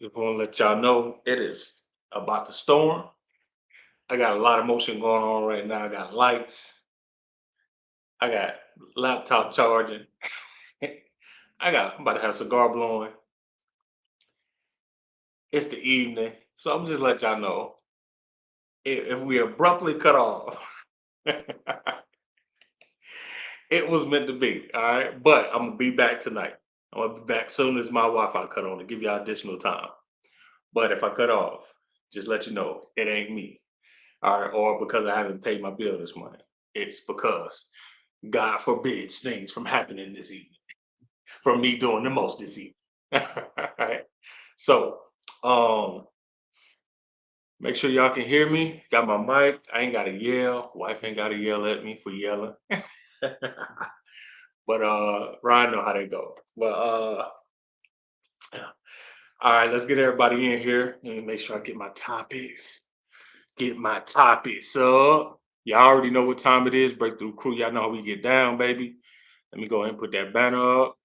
Just want to let y'all know it is about to storm. I got a lot of motion going on right now. I got lights. I got laptop charging. I'm about to have cigar blowing. It's the evening. So I'm just let y'all know if we abruptly cut off, it was meant to be. All right. But I'm gonna be back tonight. I'm gonna be back soon as my Wi-Fi cut on to give y'all additional time. But if I cut off, just let you know it ain't me. All right, or because I haven't paid my bill this month. It's because God forbids things from happening this evening, from me doing the most this evening. All right. So make sure y'all can hear me. Got my mic. I ain't gotta yell. Wife ain't gotta yell at me for yelling. But Ryan know how they go. But all right, let's get everybody in here. Let me make sure I get my topics. Get my topics up. Y'all already know what time it is. Breakthrough Crew. Y'all know how we get down, baby. Let me go ahead and put that banner up.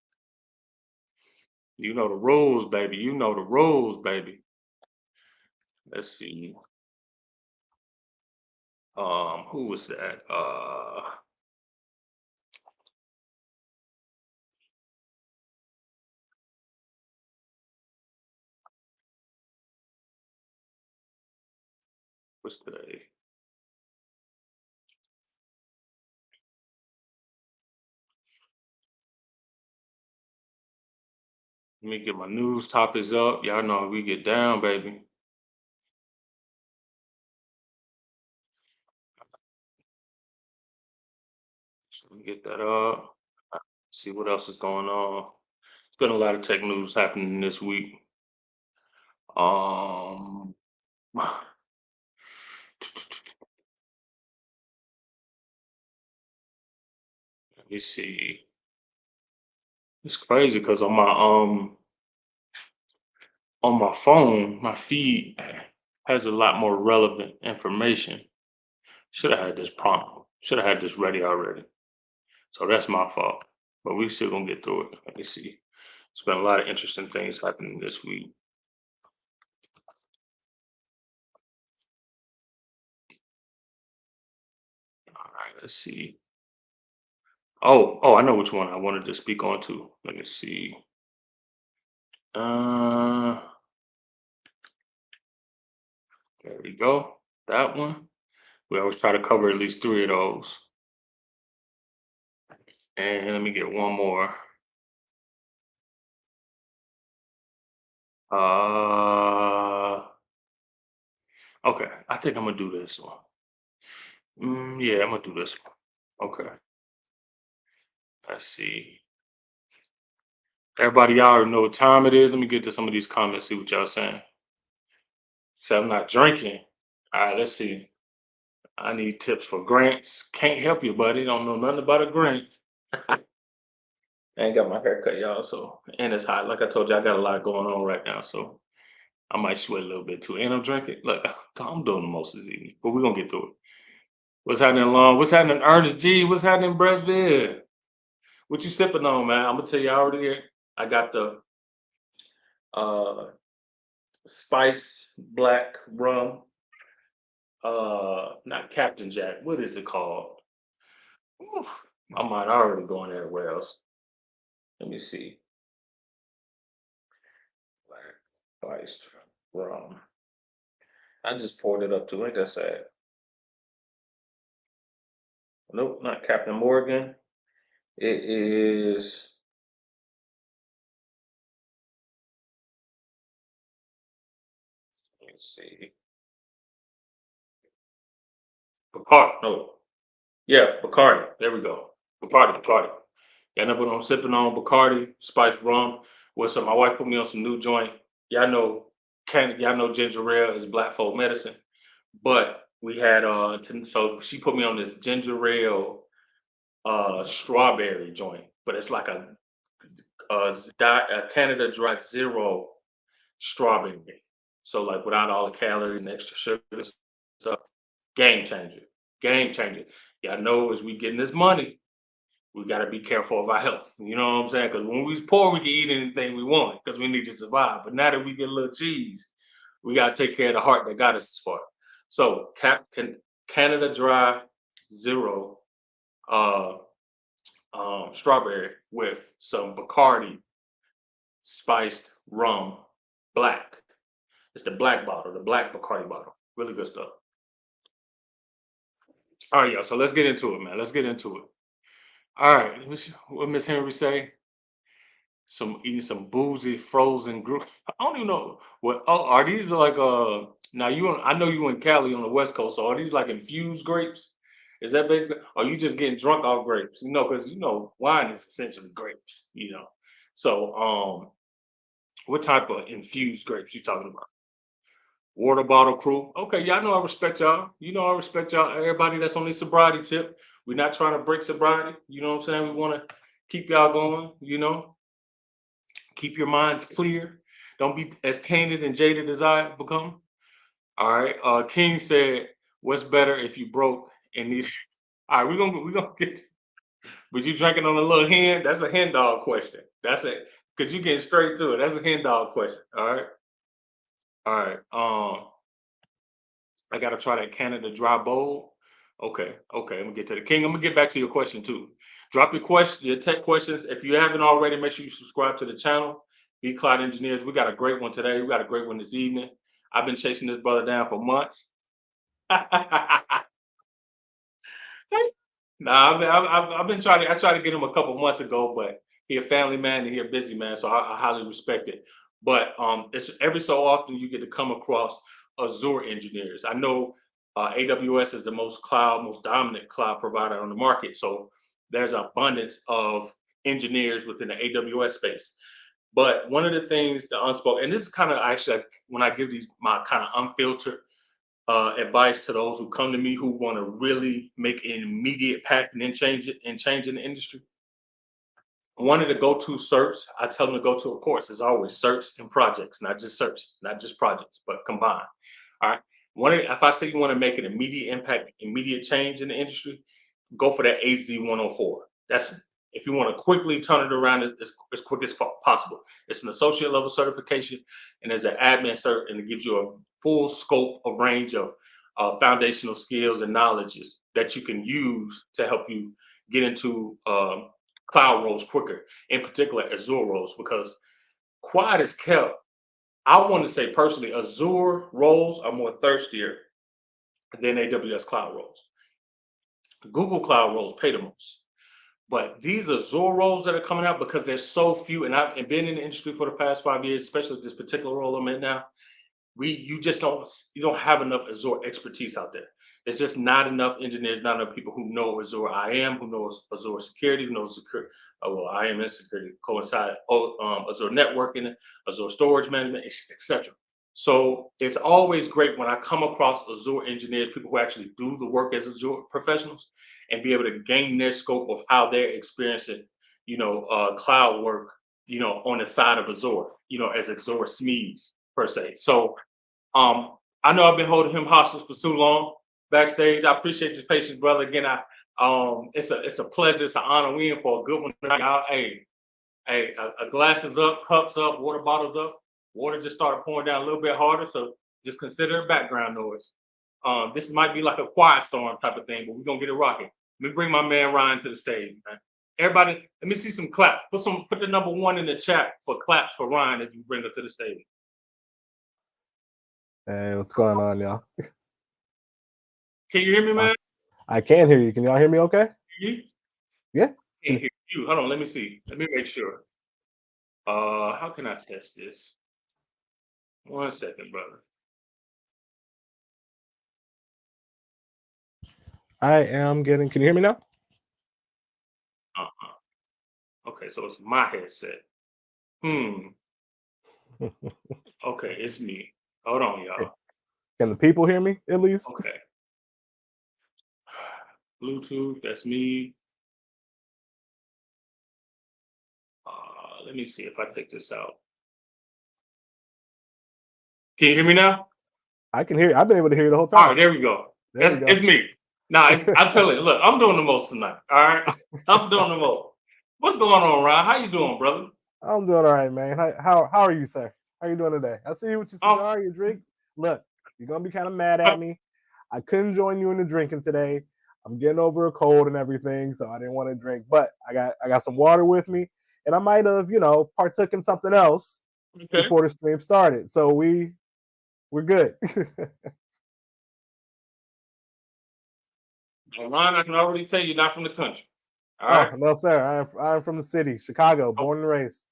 You know the rules, baby. You know the rules, baby. Let's see. Who was that? What's today? Let me get my news topics up. Y'all know how we get down, baby. So let me get that up. See what else is going on. There's been a lot of tech news happening this week. Um, let me see. It's crazy because on my phone, my feed has a lot more relevant information. Should have had this prompt. Should have had this ready already. So that's my fault. But we still gonna get through it. Let me see. It's been a lot of interesting things happening this week. All right, let's see. Oh, I know which one I wanted to speak on to. Let me see. Uh, there we go. That one. We always try to cover at least three of those. And let me get one more. Uh, okay. I think I'm gonna do this one. Yeah, I'm gonna do this one. Okay. Let's see. Everybody, y'all already know what time it is. Let me get to some of these comments, see what y'all saying. So I'm not drinking. All right, let's see. I need tips for grants. Can't help you, buddy. Don't know nothing about a grant. I ain't got my hair cut, y'all. So, and it's hot. Like I told you, I got a lot going on right now. So I might sweat a little bit too. And I'm drinking. Look, I'm doing the most this evening, but we're going to get through it. What's happening, Long? What's happening, Ernest G? What's happening, Breville? What you sipping on, man? I'm going to tell you already. I got the uh, spice black rum. Not Captain Jack. What is it called? Oof, my mind already going everywhere else. Let me see. Black spiced rum. I just poured it up too. Ain't that sad? Nope, not Captain Morgan. It is. Let's see. Bacardi. No. Yeah, Bacardi. There we go. Bacardi. Yeah, that's what I'm sipping on. Bacardi, spiced rum. What's up? My wife put me on some new joint. Y'all know, y'all know ginger ale is black folk medicine. But we had so she put me on this ginger ale strawberry joint, but it's like a Canada Dry Zero strawberry. So like without all the calories and extra sugar and stuff. Game changer. Game changer. Y'all know as we getting this money, we got to be careful of our health. You know what I'm saying? Because when we was poor, we could eat anything we want because we need to survive. But now that we get a little cheese, we got to take care of the heart that got us this far. So Canada Dry Zero uh, strawberry with some Bacardi spiced rum black. It's the black bottle, the black Bacardi bottle. Really good stuff. All right, y'all. So let's get into it, man. Let's get into it. All right. What Miss Henry say? Some eating some boozy frozen group. I don't even know what. Oh, are these like now I know you in Cali on the West Coast. So are these like infused grapes? Is that basically? Or you just getting drunk off grapes? You know, because wine is essentially grapes. So what type of infused grapes you talking about? Water bottle crew. Okay, y'all know I respect y'all. I respect y'all. Everybody that's on this sobriety tip. We're not trying to break sobriety. You know what I'm saying? We want to keep y'all going. Keep your minds clear. Don't be as tainted and jaded as I become. All right. King said, "What's better if you broke and need?" All right, we're gonna get. But you drinking on a little hen? That's a hen dog question. That's it. Cause you getting straight to it. That's a hen dog question. All right. All right. I gotta try that Canada Dry Bowl. Okay. Okay. I'm gonna get to the King. I'm gonna get back to your question too. Drop your tech questions. If you haven't already, make sure you subscribe to the channel. BCloud Engineers. We got a great one today. We got a great one this evening. I've been chasing this brother down for months. Nah, I've been trying to. I tried to get him a couple months ago, but he a family man and he a busy man, so I highly respect it. But it's every so often you get to come across Azure engineers. I know AWS is the most dominant cloud provider on the market, so there's an abundance of engineers within the AWS space. But one of the things the unspoken, and this is kind of actually when I give these my kind of unfiltered advice to those who come to me who want to really make an immediate impact and then change in the industry. One of the go-to certs I tell them to go to a course is always certs and projects, not just certs, not just projects, but combined. All right. If I say you want to make an immediate impact, immediate change in the industry, go for that AZ 104. That's if you want to quickly turn it around as quick as possible. It's an associate level certification, and there's an admin cert, and it gives you a full scope of range of foundational skills and knowledges that you can use to help you get into cloud roles quicker, in particular Azure roles, because quiet is kept. I want to say personally, Azure roles are more thirstier than AWS cloud roles. Google Cloud roles pay the most. But these Azure roles that are coming out, because there's so few, and I've been in the industry for the past 5 years, especially this particular role I'm in now, you just don't have enough Azure expertise out there. There's just not enough engineers, not enough people who know Azure IAM, who knows Azure security, who knows security. Well, IAM and security coincide. Azure networking, Azure storage management, etc. So it's always great when I come across Azure engineers, people who actually do the work as Azure professionals, and be able to gain their scope of how they're experiencing, cloud work, on the side of Azure, as Azure SMEs per se. So I know I've been holding him hostage for too long backstage. I appreciate your patience, brother. Again, it's a pleasure, it's an honor. We in for a good one. Y'all, hey, a glass is up, cups up, water bottles up. Water just started pouring down a little bit harder, so just consider it background noise. This might be like a quiet storm type of thing, but we're gonna get it rocking. Let me bring my man Ryan to the stage, man. Everybody, let me see some claps. Put the number one in the chat for claps for Ryan as you bring her to the stage. Hey, what's going on, y'all? Can you hear me, man? I can hear you. Can y'all hear me okay? Yeah. Can't hear you. Hold on, let me see. Let me make sure. How can I test this? 1 second, brother. I am getting. Can you hear me now? Okay, so it's my headset. Okay, it's me. Hold on, y'all. Can the people hear me at least? Okay. Bluetooth, that's me. Let me see if I take this out. Can you hear me now? I can hear you. I've been able to hear you the whole time. All right, there we go. It's me. Nah, I'm telling you, look, I'm doing the most tonight. All right, I'm doing the most. What's going on, Ryan? How you doing, brother? I'm doing all right, man. How are you, sir? How are you doing today? I see you with your Um, cigar, your drink. Look, you're gonna be kind of mad at me. I couldn't join you in the drinking today. I'm getting over a cold and everything, so I didn't want to drink. But I got some water with me, and I might have, partook in something else okay. before the stream started. So we're good. Ryan, I can already tell you're not from the country. All right, No, sir. I'm from the city, Chicago, Oh, born and raised.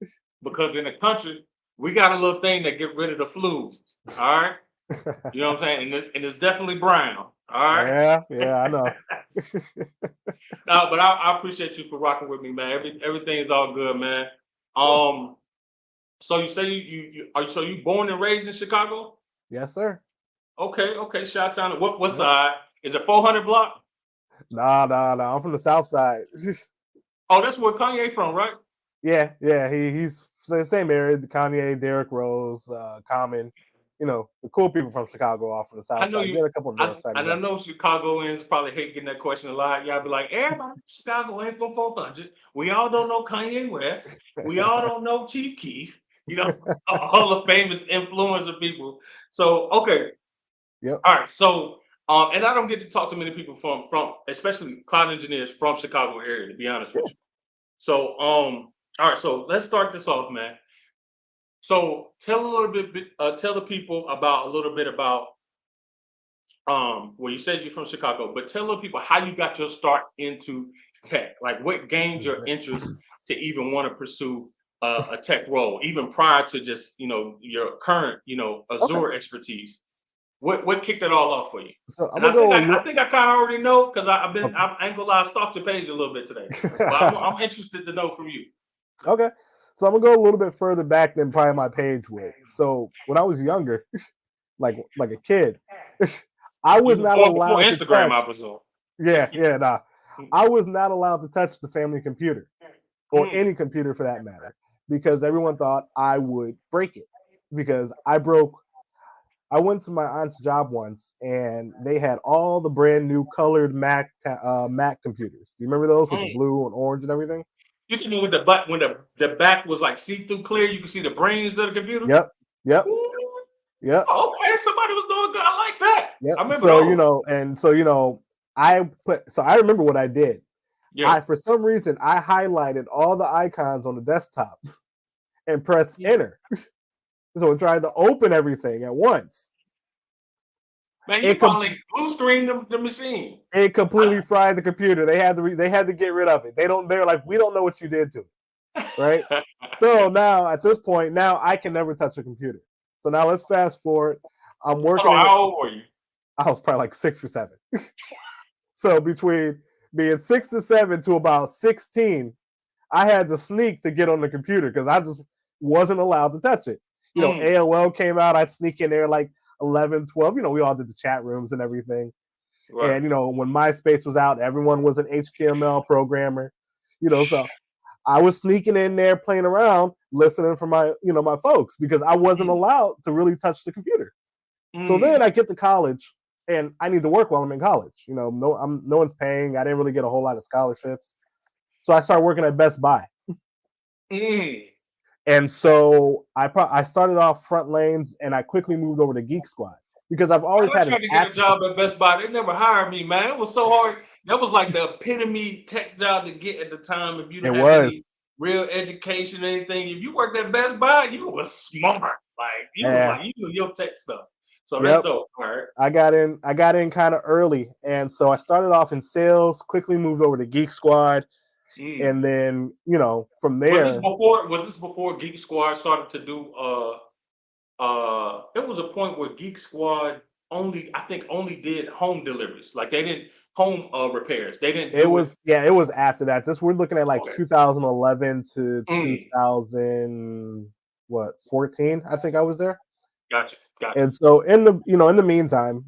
because in the country we got a little thing that get rid of the flu. All right, you know what I'm saying, and it's definitely brown. All right. Yeah, I know. No, but I appreciate you for rocking with me, man. Everything is all good, man. So you say you born and raised in Chicago? Yes, sir. Okay, Shot Town. What side? Is it 400 block? Nah. I'm from the South Side. Oh, that's where Kanye from, right? Yeah. He's the same area. Kanye, Derrick Rose, Common. The cool people from Chicago off from the I South know Side. you. Get a couple of North Siders And I out know Chicagoans probably hate getting that question a lot. Y'all be like, everybody from Chicago ain't from 400. We all don't know Kanye West. We all don't know Chief Keef. All the famous influencer people. So, okay. Yep. All right. So, and I don't get to talk to many people from especially cloud engineers from Chicago area, to be honest with you. So, all right. So let's start this off, man. So tell the people about a little bit about well, you said you're from Chicago, but tell the people how you got your start into tech. Like, what gained your interest to even want to pursue a tech role, even prior to just your current Azure expertise. What kicked it all off for you? So I'm And gonna go. I think I kind of already know because I ain't gonna lie, I stalked your page a little bit today, but I'm interested to know from you. Okay. So I'm gonna go a little bit further back than probably my page would. So when I was younger, like a kid, I was You were not born before allowed to Instagram, touch. I presume. Nah. I was not allowed to touch the family computer or Mm. any computer for that matter because everyone thought I would break it because I went to my aunt's job once and they had all the brand new colored Mac computers. Do you remember those with the Mm. blue and orange and everything? You told me with the butt when the back was like see-through clear, you could see the brains of the computer. Yep. Ooh, Yep. okay, somebody was doing good. I like that. Yep. I remember So those. I remember what I did. Yeah. For some reason I highlighted all the icons on the desktop and pressed Mm. enter. So it tried to open everything at once. Man, you probably blue screened the machine. It completely fried the computer. They had to get rid of it. They're like, we don't know what you did to it, right? So now at this point, now I can never touch a computer. So now let's fast forward. I'm working. Hold on, how old were you? I was probably like 6 or 7. So between being 6 to 7 to about 16, I had to sneak to get on the computer because I just wasn't allowed to touch it. AOL came out. I'd sneak in there like 11, 12. We all did the chat rooms and everything. Right. And, when MySpace was out, everyone was an HTML programmer. So I was sneaking in there playing around, listening for my folks because I wasn't allowed to really touch the computer. So then I get to college and I need to work while I'm in college. No one's paying. I didn't really get a whole lot of scholarships. So I started working at Best Buy. And so I started off front lanes and I quickly moved over to Geek Squad because I've always I had tried to get a job at Best Buy. They never hired me, man. It was so hard. That was like the epitome tech job to get at the time. If you didn't have any real education or anything, if you worked at Best Buy, you was smart. Like you knew your tech stuff. So that's dope. All right. I got in kind of early, and so I started off in sales. Quickly moved over to Geek Squad, and then from there. Was this before Geek Squad started to do? There was a point where Geek Squad only did home deliveries. Like they didn't home repairs. They didn't. It was after that. We're looking at like 2011 to 2014. I think I was there. Gotcha. And so in the meantime,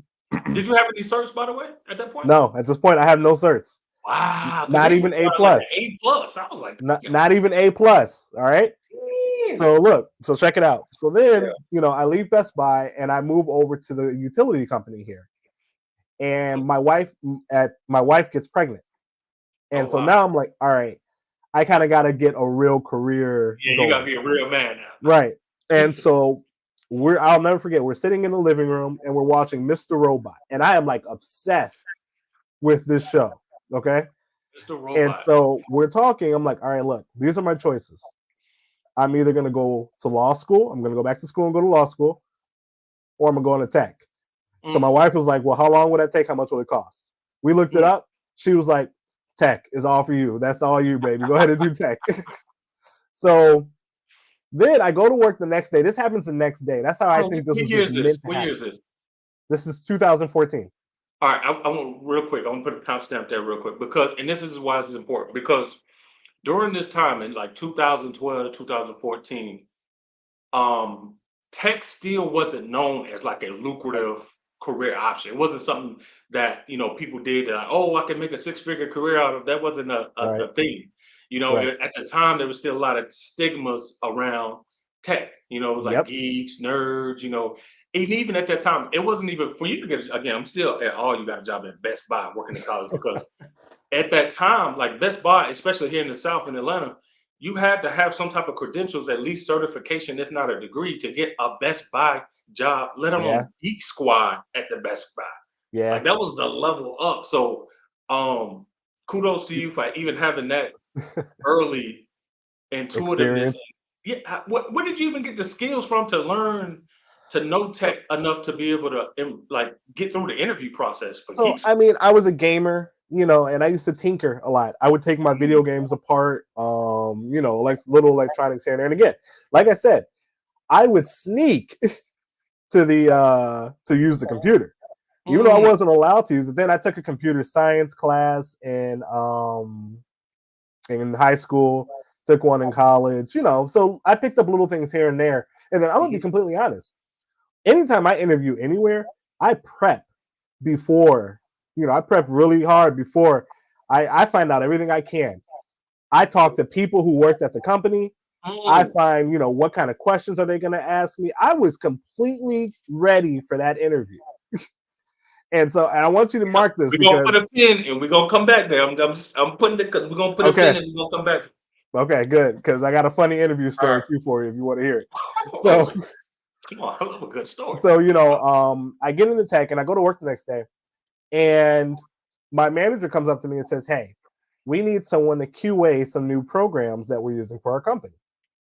did you have any certs, by the way, at that point? No, at this point I have no certs. Wow, not even A+. Like A+. I was like, not even A+. All right. So check it out. So then I leave Best Buy and I move over to the utility company here, and my wife gets pregnant. And Oh so wow. now I'm like, all right, I kind of got to get a real career Yeah, you gotta going. be a real man now. Right. And so I'll never forget, we're sitting in the living room and we're watching Mr. Robot. And I am like obsessed with this show. Okay. Mr. And Robot. so we're talking. I'm like, all right, look, these are my choices. I'm either going to go to law school, I'm going to go back to school and go to law school, or I'm going to go into tech. So my wife was like, well, how long would that take? How much will it cost? We looked it up. She was like, tech is all for you. That's all you, baby. Go ahead and do tech. So then I go to work the next day. This happens the next day. That's how I think this was just meant to What year is happen. this? This is 2014. All right, I want real quick. I want to put a timestamp there real quick because, and this is why this is important because during this time in like 2012, 2014, tech still wasn't known as like a lucrative career option. It wasn't something that people did that, oh, I can make a six-figure career out of. That wasn't Right. a thing. Right. At the time there was still a lot of stigmas around tech. It was like Yep. geeks, nerds. And even at that time, it wasn't even for you to get. Again, I'm still at all. You got a job at Best Buy working in college because at that time, like Best Buy, especially here in the South in Atlanta, you had to have some type of credentials, at least certification, if not a degree, to get a Best Buy job, let Yeah. alone Geek Squad at the Best Buy. Yeah. Like that was the level up. So kudos to you for even having that early intuitiveness. Experience. Yeah, where did you even get the skills from to learn to know tech enough to be able to like get through the interview process for So Geek I Squad? mean, I was a gamer, and I used to tinker a lot. I would take my video games apart, like little electronics here and there. And again, like I said, I would sneak to use the computer, even though I Mm, wasn't allowed to use it. Then I took a computer science class in high school, took one in college. So I picked up little things here and there. And then I'm gonna be mhm. completely honest. Anytime I interview anywhere, I prep before. I prep really hard before. I find out everything I can. I talk to people who worked at the company. I Mm. find, what kind of questions are they going to ask me? I was completely ready for that interview. And I want you to mark this We're gonna because, put a pin and we're gonna come back there. I'm putting the we're gonna put a pin okay, and we're gonna come back. okay, good. Because I got a funny interview All story right. too for you if you want to hear it. Oh, So, come on, I love a good story. I get into tech and I go to work the next day. And my manager comes up to me and says, hey, we need someone to QA some new programs that we're using for our company.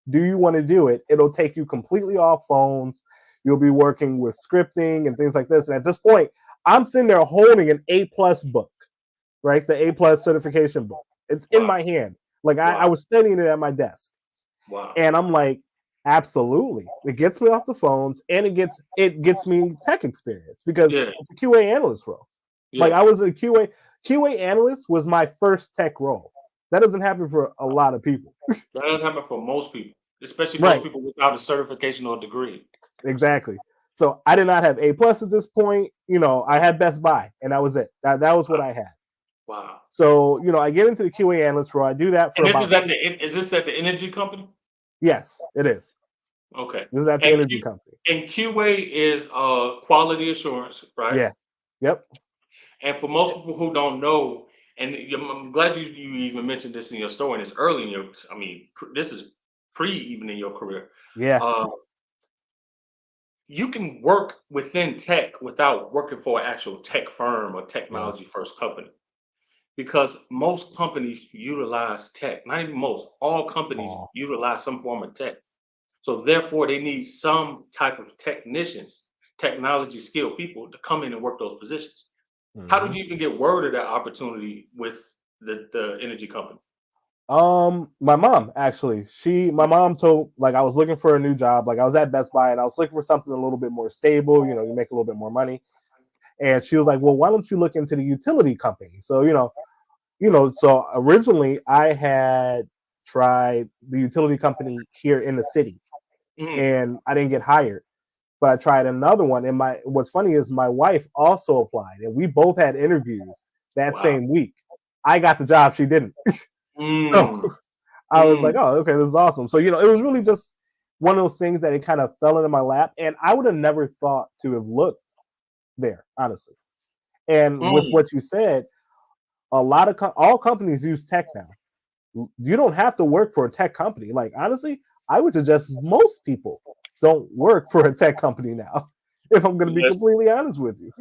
Do you want to do it? It'll take you completely off phones. You'll be working with scripting and things like this. And at this point, I'm sitting there holding an A+ book, right? The A+ certification book. It's in Wow, my hand. Like I wow, was studying it at my desk. wow. And I'm like, absolutely. It gets me off the phones and it gets me tech experience because Yeah, it's a QA analyst role. Like yeah. I was a QA analyst was my first tech role. That doesn't happen for a lot of people. That doesn't happen for most people, especially most Right. people without a certification or degree. Exactly. So I did not have A+ at this point. I had Best Buy and that was it. That was what Wow, I had. wow. So, I get into the QA analyst role. I do that for And about is this at the energy company? yes, it is. Okay. This is at the And energy Q company. and QA is quality assurance, right? Yeah. Yep. And for most people who don't know, and I'm glad you even mentioned this in your story, and it's early in your, I mean, this is pre even in your career. Yeah. Uh, you can work within tech without working for an actual tech firm or Yes. technology first company because most companies utilize tech. Not even most, all companies Oh. utilize some form of tech. So therefore, they need some type of technicians, technology skilled people to come in and work those positions. How did Mhm. you even get word of that opportunity with the energy company? My mom actually. My mom told like I was looking for a new job. Like I was at Best Buy and I was looking for something a little bit more stable. You make a little bit more money. And she was like, "Well, why don't you look into the utility company?" So so originally I had tried the utility company here in the city, Mhm. and I didn't get hired. But I tried another one, and what's funny is my wife also applied, and we both had interviews that Wow. same week. I got the job, she didn't. So Mm, I was like, mm. "Oh, okay, this is awesome." So it was really just one of those things that it kind of fell into my lap, and I would have never thought to have looked there, honestly. And with Mm. what you said, a lot of all companies use tech now. You don't have to work for a tech company. Like honestly, I would suggest most people don't work for a tech company now. If I'm going to be Yes, completely honest with you.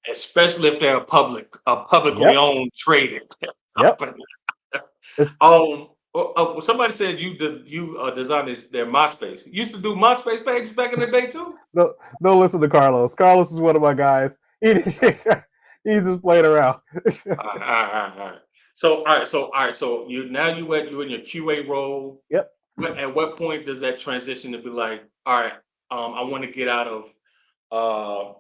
especially if they're a publicly Yep. owned traded Yep. company. It's Somebody said you designed their MySpace. You used to do MySpace pages back in the day too. no, don't listen to Carlos. Carlos is one of my guys. He just playing around. All right. So you in your QA role. Yep. At what point does that transition to be like, all right, I want to get out of uh,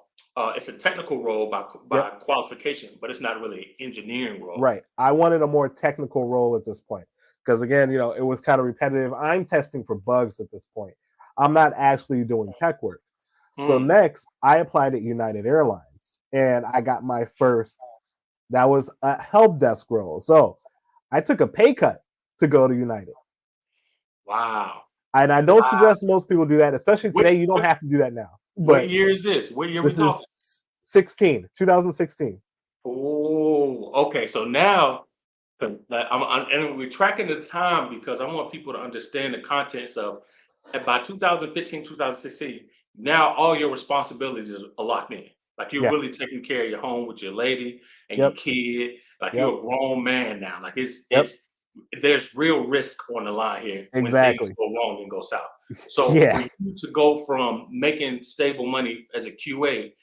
it's a technical role by Yep. qualification, but it's not really an engineering role. Right. I wanted a more technical role at this point because again, it was kind of repetitive. I'm testing for bugs at this point. I'm not actually doing tech work. So Mm. next, I applied at United Airlines and I got my first. That was a help desk role. So I took a pay cut to go to United. Wow. And I don't Wow. suggest most people do that, especially What, today. You don't what have to do that now. what But year is this? What year we this talking? is 2016. Oh, okay. So now, and we're tracking the time because I want people to understand the contents of. And by 2015, 2016, now all your responsibilities are locked in. Like you're Yeah. really taking care of your home with your lady and your Yep. kid. Like Yep. you're a grown man now. Like Yep. there's real risk on the line here when things Exactly. go wrong and go south. So Yeah. for you to go from making stable money as a QA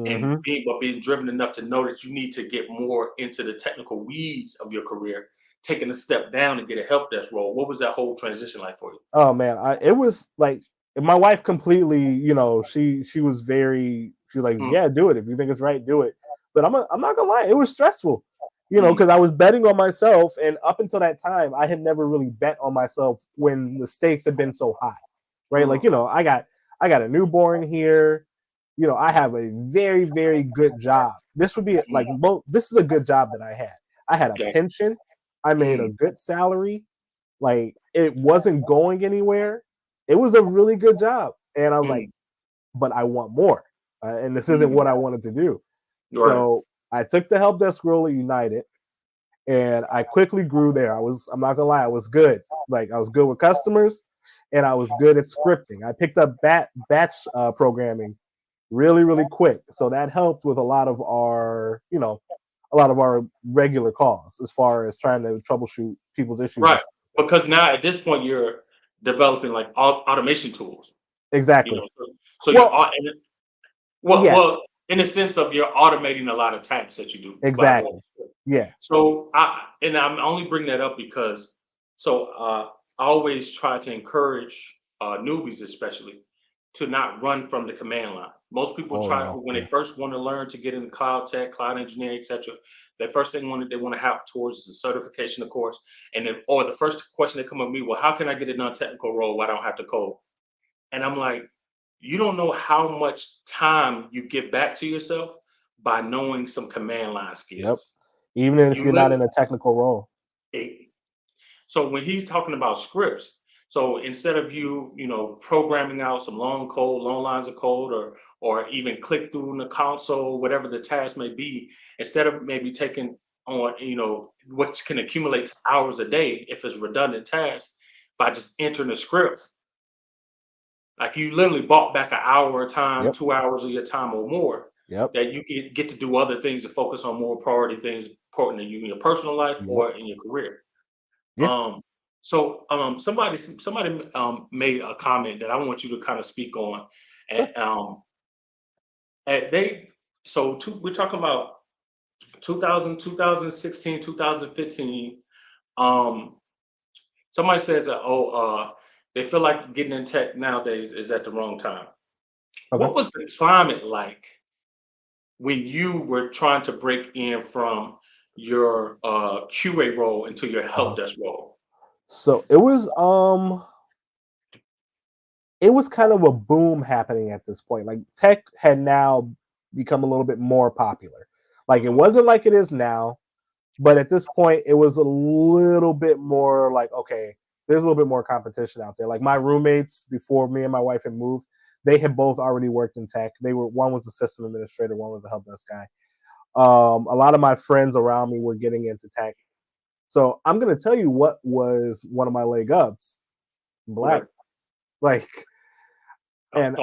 and Hmm. being driven enough to know that you need to get more into the technical weeds of your career, taking a step down and get a help desk role. What was that whole transition like for you? Oh man, it was like my wife completely. She was very. She was like, Mm, yeah, do it if you think it's right, do it. But I'm not gonna lie, it was stressful. mm, Because I was betting on myself, and up until that time, I had never really bet on myself when the stakes had been so high, right? Like mm, I got a newborn here. I have a very very good job. This would be like mm. this is a good job that I had. I had a Okay. pension. I made a Mm, good salary. Like it wasn't going anywhere. It was a really good job, and I was like, mm, but I want more, and this isn't mm. what I wanted to do. Right. So I took the help desk role at United, and I quickly grew there. I'm not gonna lie, I was good. Like I was good with customers, and I was good at scripting. I picked up batch programming really really quick, so that helped with a lot of our regular calls as far as trying to troubleshoot people's issues and Right. stuff like that. Because now at this point you're developing like automation tools. You Exactly. know, so you're Well, yes, well in the sense of you're automating a lot of tasks that you do by going. exactly. Yeah. So I'm only bring that up because I always try to encourage newbies especially to not run from the command line. Most people Oh try no. when they Yeah. first want to learn to get into cloud tech, cloud engineering, etc. The first thing they want to have towards is a certification, of course, and then or the first question they come up with me, well, how can I get a non-technical role where I don't have to code? And I'm like, you don't know how much time you give back to yourself by knowing some command line Yep. skills. Even if You you're not literally in a technical role. so when he's talking about scripts, so instead of programming out some long lines of code, or even click through in the console, whatever the task may be, instead of maybe taking on, what can accumulate to hours a day if it's redundant tasks, by just entering the script, like you literally bought back an hour of time, Yep. 2 hours of your time or more, Yep. that you get to do other things to focus on more priority things important to you in your personal life Yep. or in your career. Yeah. Um, somebody made a comment that I want you to kind of speak on. Sure. And at they so we're talking about 2000, 2016, 2015. Um, somebody says that they feel like getting in tech nowadays is at the wrong time. Okay. What was the climate like when you were trying to break in from your QA role into your help Uh-huh. desk role? So it was kind of a boom happening at this point. Like tech had now become a little bit more popular. Like it Mhm. wasn't like it is now, but at this point it was a little bit more like, okay, there's a little bit more competition out there. Like my roommates before me and my wife had moved, they had both already worked in tech. One was a system administrator, one was a help desk guy. A lot of my friends around me were getting into tech. So I'm gonna tell you what was one of my leg ups. Black. Right. Like, and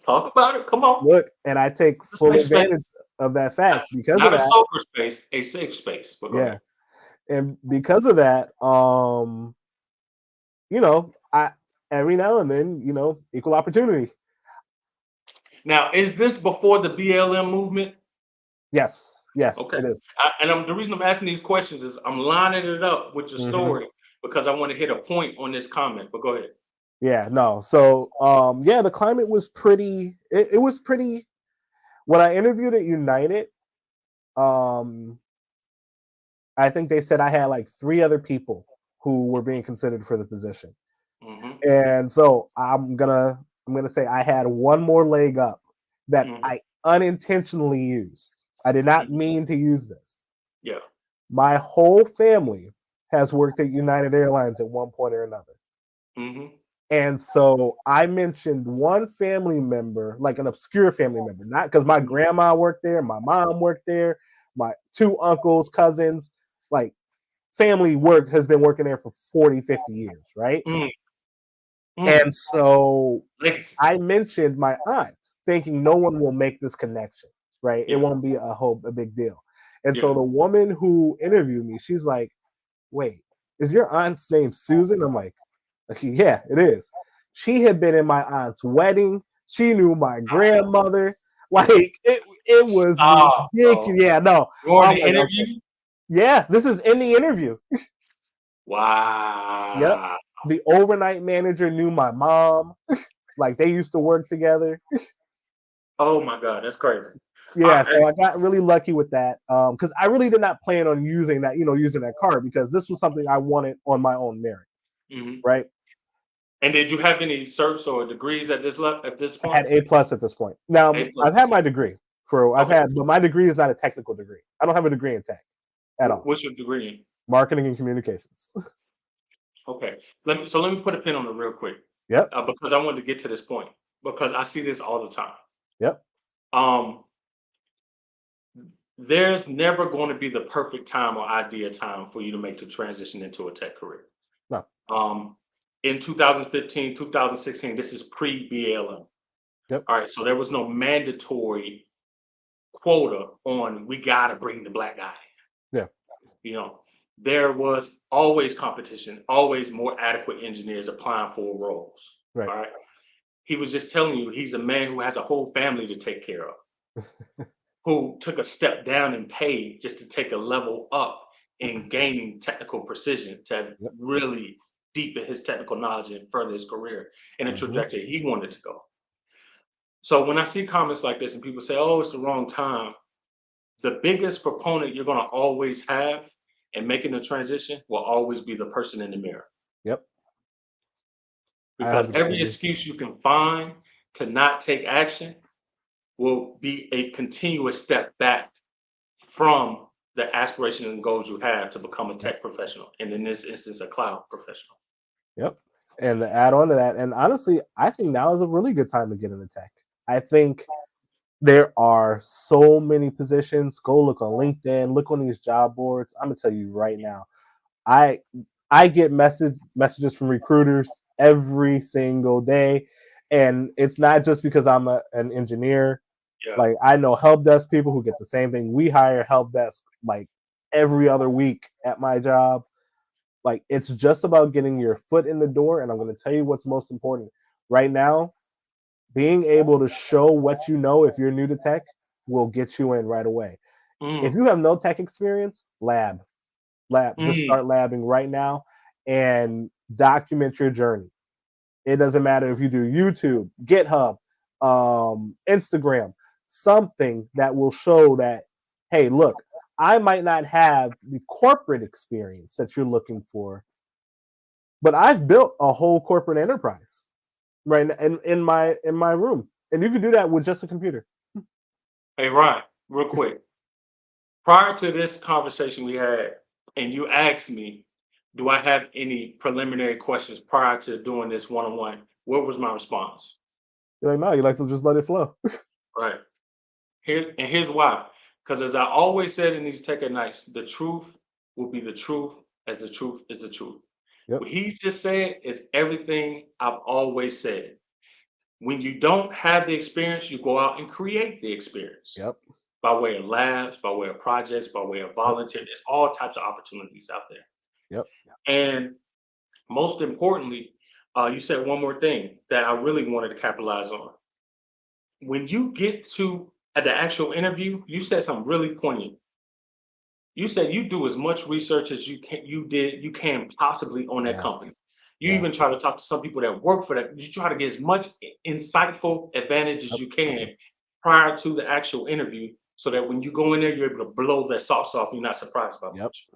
Talk about it. Come on. look, and I take It's a full safe space. advantage of that fact because of Not a that. sober space, a safe space. But go Yeah. ahead. And because of that, I every now and then, equal opportunity. Now, is this before the BLM movement? Yes, Okay. it is. The reason I'm asking these questions is I'm lining it up with your Mhm. story because I want to hit a point on this comment. But go ahead. Yeah, no. So, yeah, the climate was pretty. It was pretty. When I interviewed at United, um, I think they said I had like 3 other people who were being considered for the position, Hmm. and so I'm gonna say I had one more leg up that Hmm. I unintentionally used. I did not Hmm. mean to use this. Yeah. My whole family has worked at United Airlines at one point or another. Hmm. And so I mentioned one family member, like an obscure family member, not because my grandma worked there, my mom worked there, my 2 uncles, cousins, like family work has been working there for 40, 50 years, right? Mm. Mm. And so Legacy. I mentioned my aunt, thinking no one will make this connection, right? It Yeah. won't be a big deal. And Yeah. so the woman who interviewed me, she's like, wait, is your aunt's name Susan? I'm like, yeah, it is. She had been in my aunt's wedding. She knew my grandmother. Like it was Stop, bro. ridiculous. Yeah, no. During I'm the like, okay. interview? Yeah, this is in the interview. Yep. Wow. The overnight manager knew my mom. Like they used to work together. Oh my God, that's crazy. Yeah, I, so I got really lucky with that. Because I really did not plan on using that card because this was something I wanted on my own merit, mhm. right? And did you have any certs or degrees at this I point? had A+ at this point. Now A plus. I've had my degree Okay. but my degree is not a technical degree. I don't have a degree in tech at all. What's your degree in? Marketing and communications. Okay. Let me put a pin on it real quick, Yep. because I wanted to get to this point because I see this all the time. Yep. Um, there's never going to be the perfect time or ideal time for you to make the transition into a tech career. No. Um, in 2015, 2016, this is pre-BLM. Yep. All right, so there was no mandatory quota on we got to bring the black guy. Yeah. You know, there was always competition, always more adequate engineers applying for roles. Right. All right. He was just telling you he's a man who has a whole family to take care of, who took a step down in pay just to take a level up in gaining technical precision to Yep. really deepen his technical knowledge and further his career in a Hmm. trajectory he wanted to go. So when I see comments like this and people say, "Oh, it's the wrong time," the biggest proponent you're going to always have in making the transition will always be the person in the mirror. Yep. I Because 100% every agree. excuse you can find to not take action will be a continuous step back from the aspiration and goals you have to become a Yep. tech professional, and in this instance, a cloud professional. Yep. And to add on to that, and honestly, I think now is a really good time to get into tech. I think there are so many positions. Go look on LinkedIn, look on these job boards. I'm gonna tell you right now, I I get messages from recruiters every single day, and it's not just because I'm an engineer. Yeah. Like I know help desk people who get the same thing. We hire help desk like every other week at my job. Like it's just about getting your foot in the door, and I'm going to tell you what's most important right now. Being able to show what you know if you're new to tech will get you in right away. If Mm, you have no tech experience, just mm, start labbing right now and document your journey. It doesn't matter if you do YouTube, GitHub, Instagram, something that will show that, hey, look, I might not have the corporate experience that you're looking for, but I've built a whole corporate enterprise right in my room, and you can do that with just a computer. Hey, Ryan, real quick. Prior to this conversation we had, and you asked me, do I have any preliminary questions prior to doing this one on one? What was my response? You're like, no, you like to just let it flow. Right. Here's why. Because as I always said in these tech at nights, the truth will be the truth as the truth is the truth. Yep. What he's just said is everything I've always said. When you don't have the experience, you go out and create the experience Yep. by way of labs, by way of projects, by way of Yep. volunteer. There's all types of opportunities out there. Yep. And most importantly, you said one more thing that I really wanted to capitalize on. When you get to at the actual interview, you said something really poignant. You said you do as much research as you can possibly on that Yes. company. You Yeah. even try to talk to some people that work for that. You try to get as much insightful advantage as Yep. you can prior to the actual interview, so that when you go in there, you're able to blow that sauce off. You're not surprised by Yep. much.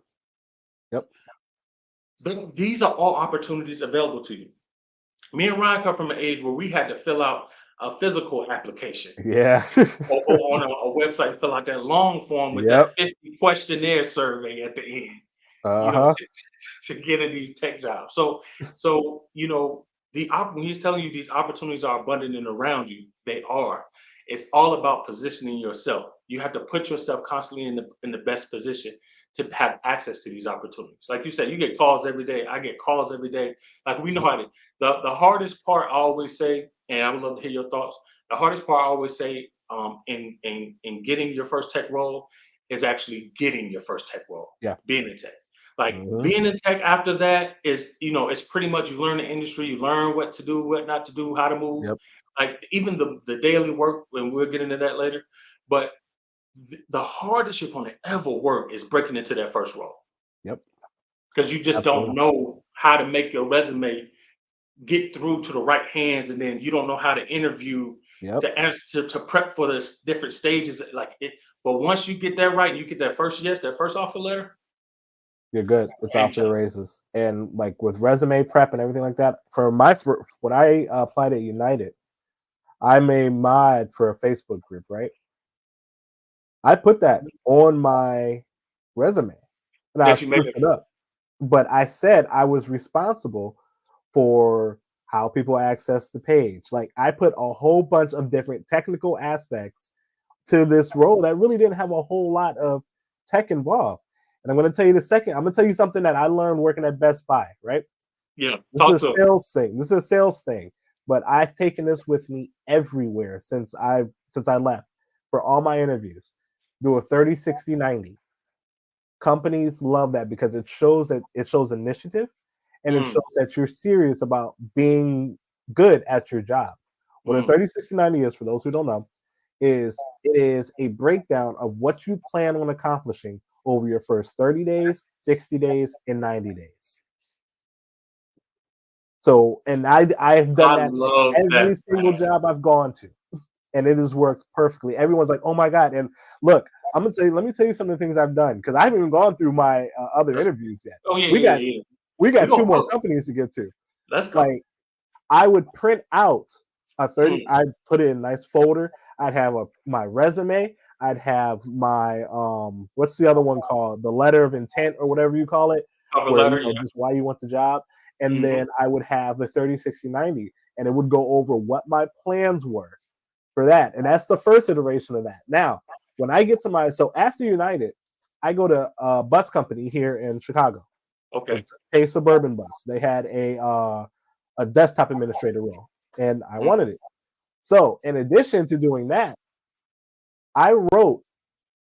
Yep. These are all opportunities available to you. Me and Ryan come from an age where we had to fill out a physical application Yeah. or go on a website and fill out that long form with Yep. that 50 questionnaire survey at the end, Uh-huh. to get in these tech jobs. So when he's telling you these opportunities are abundant and around you, they are. It's all about positioning yourself. You have to put yourself constantly in the best position to have access to these opportunities. Like you said, you get calls every day. I get calls every day. Like we know Yep. how to. The hardest part I always say, and I would love to hear your thoughts. The hardest part I always say, in getting your first tech role, is actually getting your first tech role, Yeah. being in tech. Like Mhm. being in tech after that is, it's pretty much you learn the industry, you learn what to do, what not to do, how to move. Yep. Like even the daily work, and we'll get into that later. But the hardest you're going to ever work is breaking into that first role, Yep. because you just don't Absolutely. know how to make your resume get through to the right hands, and then you don't know how to interview Yep. to answer to prep for the different stages. Like it, but once you get that right, and you get that first yes, that first offer letter, You're good. It's game off to the changer. races. And like with resume prep and everything like that, for when I applied at United, I'm a mod for a Facebook group, right? I put that on my resume and I That you made spruced it. it up. But I said I was responsible for how people access the page. Like I put a whole bunch of different technical aspects to this role that really didn't have a whole lot of tech involved. And I'm going to tell you the second. I'm going to tell you something that I learned working at Best Buy. Right, Yeah, this talk is a to him. sales thing. This is a sales thing. But I've taken this with me everywhere since I left for all my interviews. Do a 30, 60, 90. Companies love that because it shows initiative and it Mm, shows that you're serious about being good at your job. What a mm. 30, 60, 90 is, for those who don't know, is it is a breakdown of what you plan on accomplishing over your first 30 days, 60 days, and 90 days. So, and I've done I that love at every that. single job I've gone to, and it has worked perfectly. Everyone's like, "Oh my god!" And look, let me tell you some of the things I've done because I haven't even gone through my other Let's- interviews yet. oh yeah, We yeah, got yeah, yeah. we We got two gonna more cook. companies to get to. Let's go. Like I would print out a 30, Mm. I'd put it in a nice folder. I'd have my resume, I'd have my what's the other one called? The letter of intent or whatever you call it, Cover where letter, yeah. just why you want the job. And Hmm. then I would have the 30, 60, 90, and it would go over what my plans were for that. And that's the first iteration of that. Now, when I get to so after United, I go to a bus company here in Chicago. Okay. It's a suburban bus. They had a desktop administrator role, and I Mm. wanted it. So, in addition to doing that, I wrote,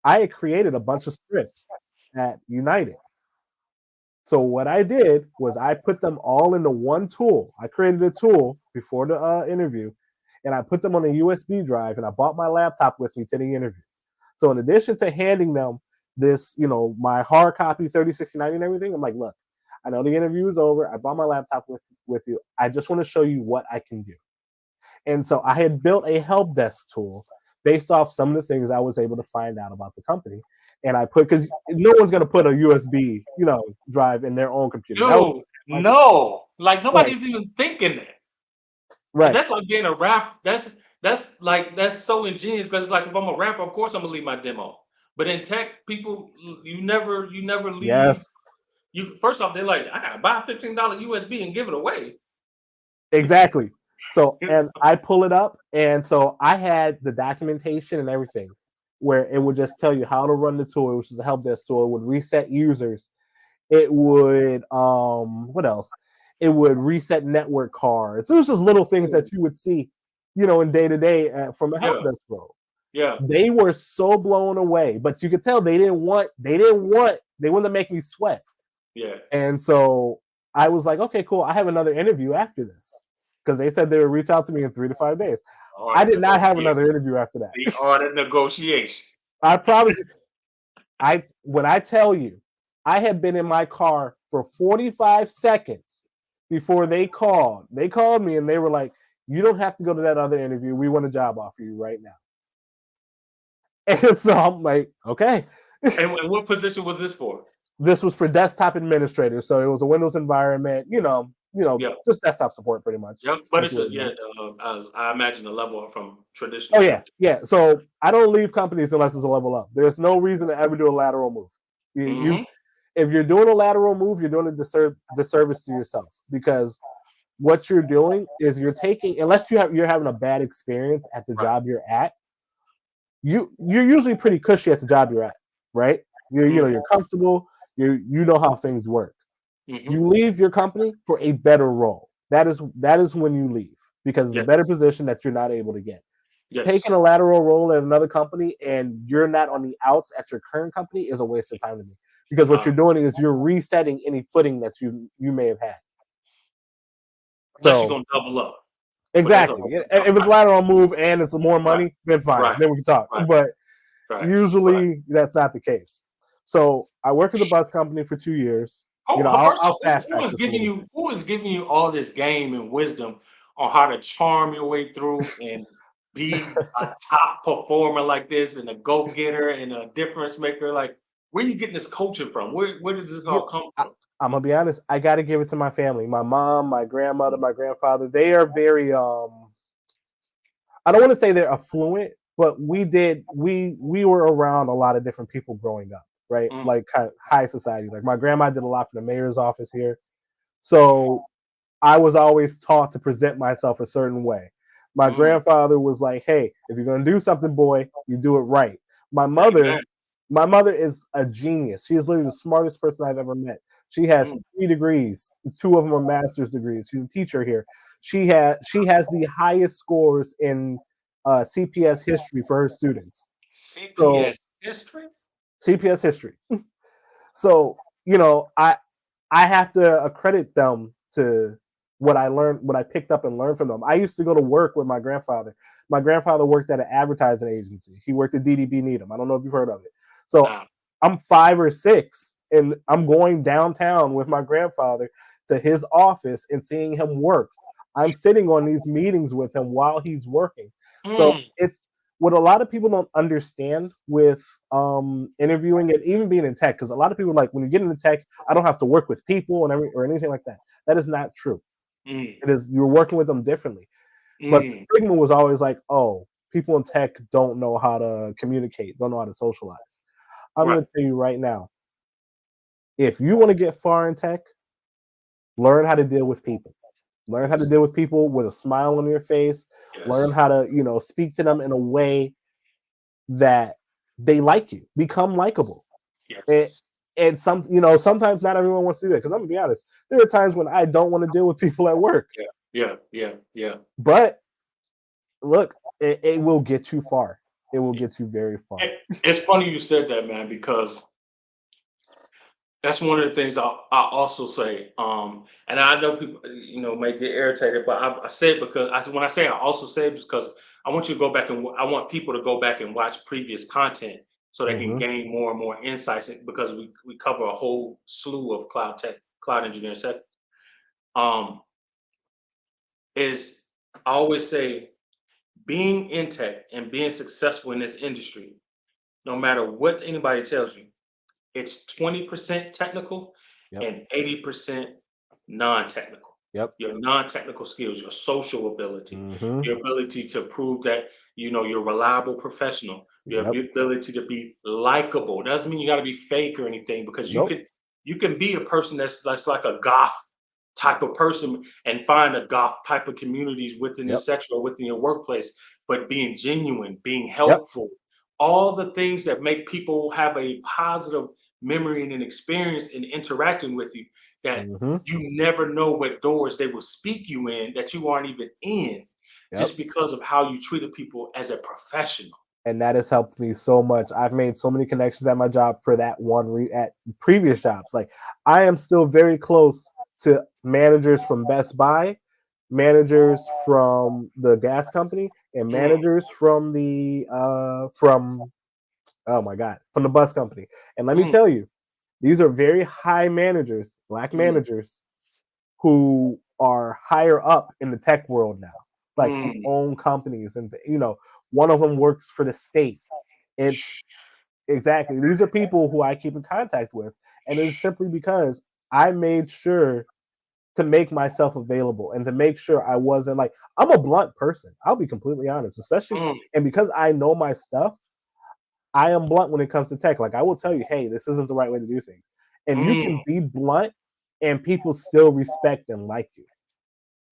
I had created a bunch of scripts at United. So, what I did was I put them all into one tool. I created a tool before the interview, and I put them on a USB drive, and I bought my laptop with me to the interview. So, in addition to handing them this, my hard copy 30, 60, 90 and everything, I'm like, look, I know the interview is over. I bought my laptop with you. I just want to show you what I can do. And so I had built a help desk tool based off some of the things I was able to find out about the company. And I put, because no one's going to put a USB, drive in their own computer. That was Dude, my computer. no. Like Right, nobody's even thinking that. And right. that's like being a rap. That's so ingenious, because it's like if I'm a rapper, of course I'm gonna leave my demo. But in tech, people, you never leave. Yes, You first off, they're like, I gotta buy a $15 USB and give it away. exactly. So, and I pull it up. And so I had the documentation and everything. where it would just tell you how to run the tool, which is a help desk tool. It would reset users. It would what else? It would reset network cards. It was just little things that you would see, in day to day from a help Yeah. desk role. Yeah. They were so blown away, but you could tell they wanted to make me sweat. Yeah. And so I was like, okay, cool. I have another interview after this because they said they would reach out to me in 3 to 5 days. I did not have another interview after that. The art of negotiation. I promise you. When I tell you, I had been in my car for 45 seconds before they called. They called me and they were like, you don't have to go to that other interview. We want a job offer you right now. And so I'm like, okay. And what position was this for? This was for desktop administrator. So it was a Windows environment, just desktop support pretty much. Yep. But it's I imagine a level up from traditional. Oh, yeah. Yeah. So I don't leave companies unless it's a level up. There's no reason to ever do a lateral move. If you're doing a lateral move, you're doing a disservice to yourself, because what you're doing is you're taking, unless you're having a bad experience at the job you're at, you're usually pretty cushy at the job you're at, right? You're comfortable. You know how things work. You leave your company for a better role. That is when you leave, because it's a better position that you're not able to get. Yes. Taking a lateral role at another company and you're not on the outs at your current company is a waste of time to me, because what you're doing is you're resetting any footing that you may have had. Unless you're gonna double up. Exactly. If it's a lateral move and it's more money, then fine. Then we can talk. But usually that's not the case. So I work at the bus company for 2 years. I'll fast track. Who is giving you all this game and wisdom on how to charm your way through and be a top performer like this, and a go-getter and a difference maker? Like, where are you getting this coaching from? Where does this all come from? I'm gonna be honest. I got to give it to my family. My mom, my grandmother, my grandfather. They are very. I don't want to say they're affluent, but we were around a lot of different people growing up, right? Like kind of high society. Like my grandma did a lot for the mayor's office here, so I was always taught to present myself a certain way. My grandfather was like, "Hey, if you're gonna do something, boy, you do it right." My mother is a genius. She is literally the smartest person I've ever met. She has 3 degrees. 2 of them are master's degrees. She's a teacher here. She has the highest scores in CPS history for her students. CPS history? CPS history. So, I have to accredit them to what I learned, what I picked up and learned from them. I used to go to work with my grandfather. My grandfather worked at an advertising agency. He worked at DDB Needham. I don't know if you've heard of it. So I'm 5 or 6, and I'm going downtown with my grandfather to his office and seeing him work. I'm sitting on these meetings with him while he's working. So it's what a lot of people don't understand with interviewing and even being in tech, because a lot of people are like, when you get into tech, I don't have to work with people or anything like that. That is not true. It is, you're working with them differently. But the stigma was always like, oh, people in tech don't know how to communicate, don't know how to socialize. I'm going to tell you right now, if you want to get far in tech, learn how to deal with people. Learn how to deal with people with a smile on your face. Learn how to, speak to them in a way that they like you. Become likable. And sometimes not everyone wants to do that. Because I'm going to be honest, there are times when I don't want to deal with people at work. Yeah. But look, it will get you far. It will get you very far. It's funny you said that, man, because that's one of the things I also say. And I know people, may get irritated, but I say it because when I say I also say it because I want you to go back and I want people to go back and watch previous content so they can gain more and more insights, because we cover a whole slew of cloud engineering sectors. Is I always say, being in tech and being successful in this industry, no matter what anybody tells you, it's 20% technical and 80% non-technical. Your non-technical skills, your social ability, your ability to prove that you're a reliable professional, your ability to be likable. Doesn't mean you got to be fake or anything, because you can be a person that's like a goth type of person and find a goth type of communities within your section or within your workplace, but being genuine, being helpful, all the things that make people have a positive memory and an experience in interacting with you, that Hmm. you never know what doors they will speak you in that you aren't even in, Yep. just because of how you treated people as a professional. And that has helped me so much. I've made so many connections at my job for that at previous jobs. Like I am still very close to managers from Best Buy, managers from the gas company, and Mm, managers from the from oh my god, from the bus company. And let me mm, tell you, these are very high managers, black mm, managers who are higher up in the tech world now, like who mm. own companies, and one of them works for the state. It's exactly, these are people who I keep in contact with, and it's simply because I made sure to make myself available and to make sure I wasn't like, I'm a blunt person. I'll be completely honest, especially, Mm, and because I know my stuff, I am blunt when it comes to tech. Like I will tell you, hey, this isn't the right way to do things. And you mm. can be blunt and people still respect and like you.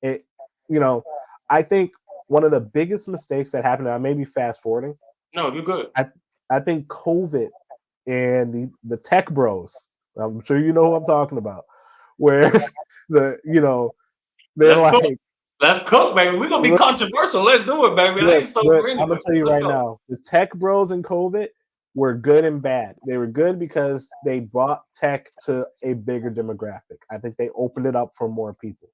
It, you know, I think one of the biggest mistakes that happened, and I may be fast forwarding, No, you're good. I I think COVID and the tech bros, I'm sure you know who I'm talking about, where the they're Let's cook. like, Let's cook, baby. We're gonna be look, controversial. Let's do it, baby. I look, ain't sober look, I'm anyway. gonna tell you Let's right go. now, the tech bros in COVID were good and bad. They were good because they brought tech to a bigger demographic. I think they opened it up for more people.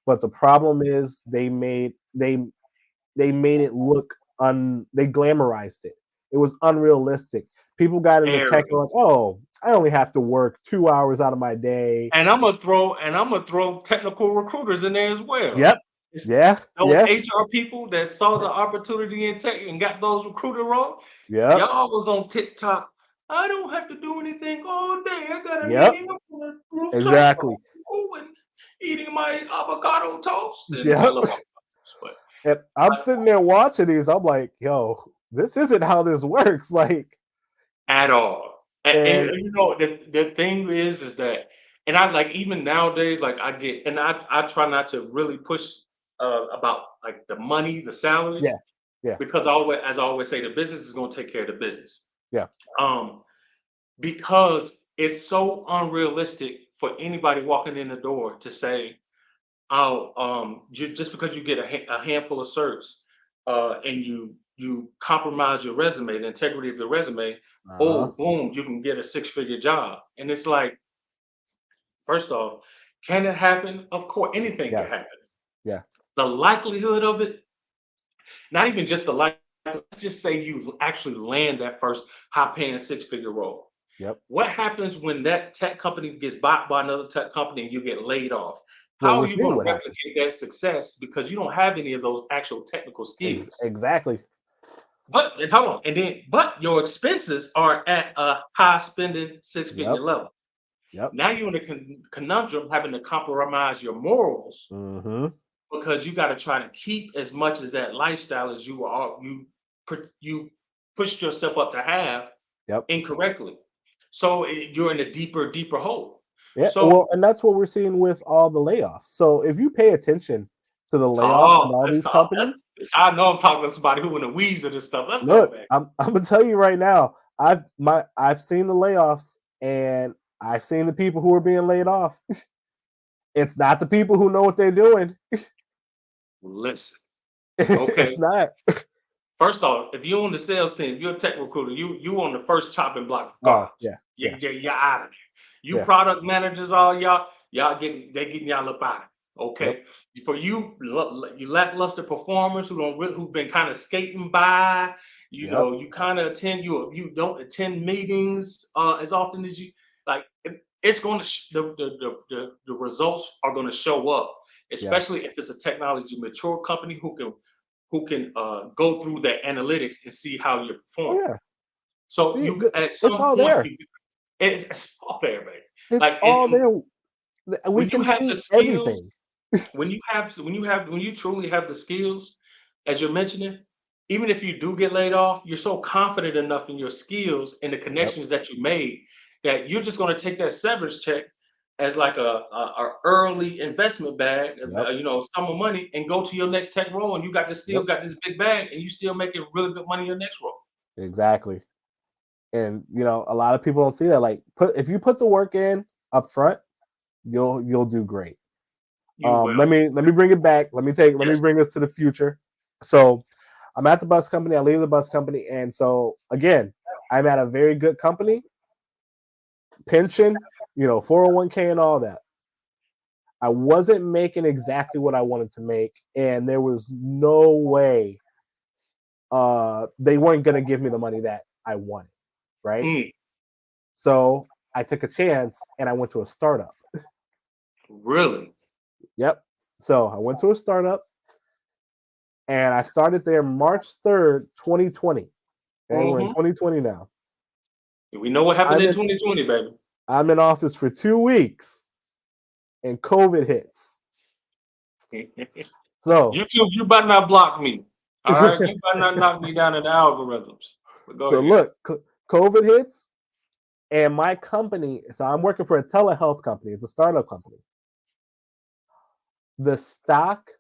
But the problem is they made it look they glamorized it. It was unrealistic. People got into tech and Very. were like, oh, I only have to work 2 hours out of my day. And I'm gonna throw technical recruiters in there as well. Yep. It's Yeah. those Yeah. HR people that saw the opportunity in tech and got those recruiter roles. Yep. Y'all was on TikTok. I don't have to do anything all day. I got a Yep. meeting up on the rooftop Exactly. and eating my avocado toast and I Yep. love avocados, And I'm but sitting there watching these. I'm like, yo, this isn't how this works. Like, at all. and The thing is that, and I like even nowadays, like I get, and I try not to really push about like the money, the salaries, yeah, yeah, because as I always say, the business is going to take care of the business. yeah, Um, because it's so unrealistic for anybody walking in the door to say, "Oh, just because you get a handful of certs, and you compromise your resume, the integrity of your resume, uh-huh, oh, boom, you can get a six-figure job." And it's like, first off, can it happen? Of course, anything can yes, happen. yeah, The likelihood of it, not even just the likelihood, let's just say you actually land that first high-paying six-figure role. yep. What happens when that tech company gets bought by another tech company and you get laid off? Well, How are we're you seeing going to what happened. replicate that success because you don't have any of those actual technical skills? Exactly. And hold on, but your expenses are at a high spending six-figure Yep. level. Yep. Now you're in a conundrum having to compromise your morals Mm-hmm. because you got to try to keep as much as that lifestyle as you pushed yourself up to have Yep. incorrectly. So you're in a deeper hole. Yeah. Well, So, and that's what we're seeing with all the layoffs. So if you pay attention to the layoffs oh, in all these companies, that's how I know I'm talking to somebody who in the weeds of this stuff. Let's go, look, man. I'm gonna tell you right now, I've seen the layoffs and I've seen the people who are being laid off. It's not the people who know what they're doing. Listen, It's okay. not. First off, if you're on the sales team, if you're a tech recruiter, you on the first chopping block of Oh garbage. yeah, yeah, You're out of there. You yeah. product managers, all y'all getting y'all up out of there. Yep, Okay. For you lackluster performers who've been kind of skating by, yep, you kind of you don't attend meetings as often as you like. It's going to the results are going to show up, yes. especially if it's a technology mature company who can go through their analytics and see how you're Oh performing. yeah. So you at It's some all point there. it's all there, man. It's Like all there. We when you can have the see skills, everything. when you truly have the skills, as you're mentioning, even if you do get laid off, you're so confident enough in your skills and the Yep, connections that you made that you're just going to take that severance check as like a early investment bag, yep, sum of money, and go to your next tech role, and you got this still yep. got this big bag, and you still making really good money in your next role. Exactly. And a lot of people don't see that. Like, if you put the work in up front, you'll do great. You will. Let me bring it back. Let me bring this to the future. So I'm at the bus company. I leave the bus company, and so again, I'm at a very good company. Pension, 401k and all that. I wasn't making exactly what I wanted to make, and there was no way they weren't going to give me the money that I wanted, right? So I took a chance and I went to a startup. Really? Yep. So I went to a startup and I started there March 3rd, 2020. And we're in 2020 now. We know what happened in 2020, baby. I'm in office for 2 weeks and COVID hits. So YouTube, you better not block me. All right, you better not knock me down in the algorithms. So look, COVID hits, and my company. So I'm working for a telehealth company. It's a startup company. The stock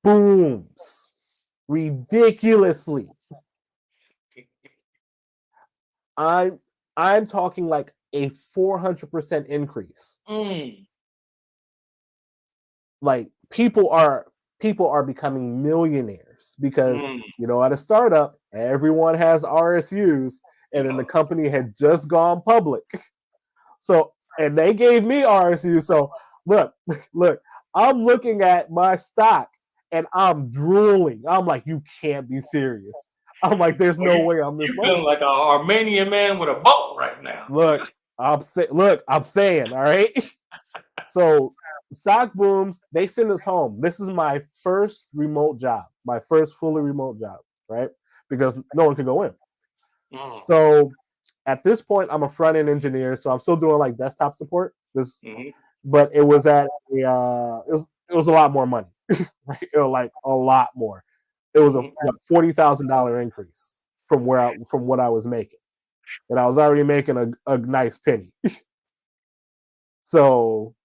booms ridiculously. I'm talking like a 400% increase. Like people are becoming millionaires because at a startup, everyone has RSUs, and then the company had just gone public. So, and they gave me RSUs. So look, I'm looking at my stock and I'm drooling. I'm like, you can't be serious. I'm like, there's no way I'm this. You feeling like an Armenian man with a boat right now. Look, I'm saying, all right. So stock booms, they send us home. This is my first remote job, my first fully remote job, right? Because no one could go in. So at this point, I'm a front-end engineer, so I'm still doing like desktop support. But it was at it was a lot more money, right? It was like a lot more. It was a $40,000 increase from what I was making, and I was already making a nice penny. So,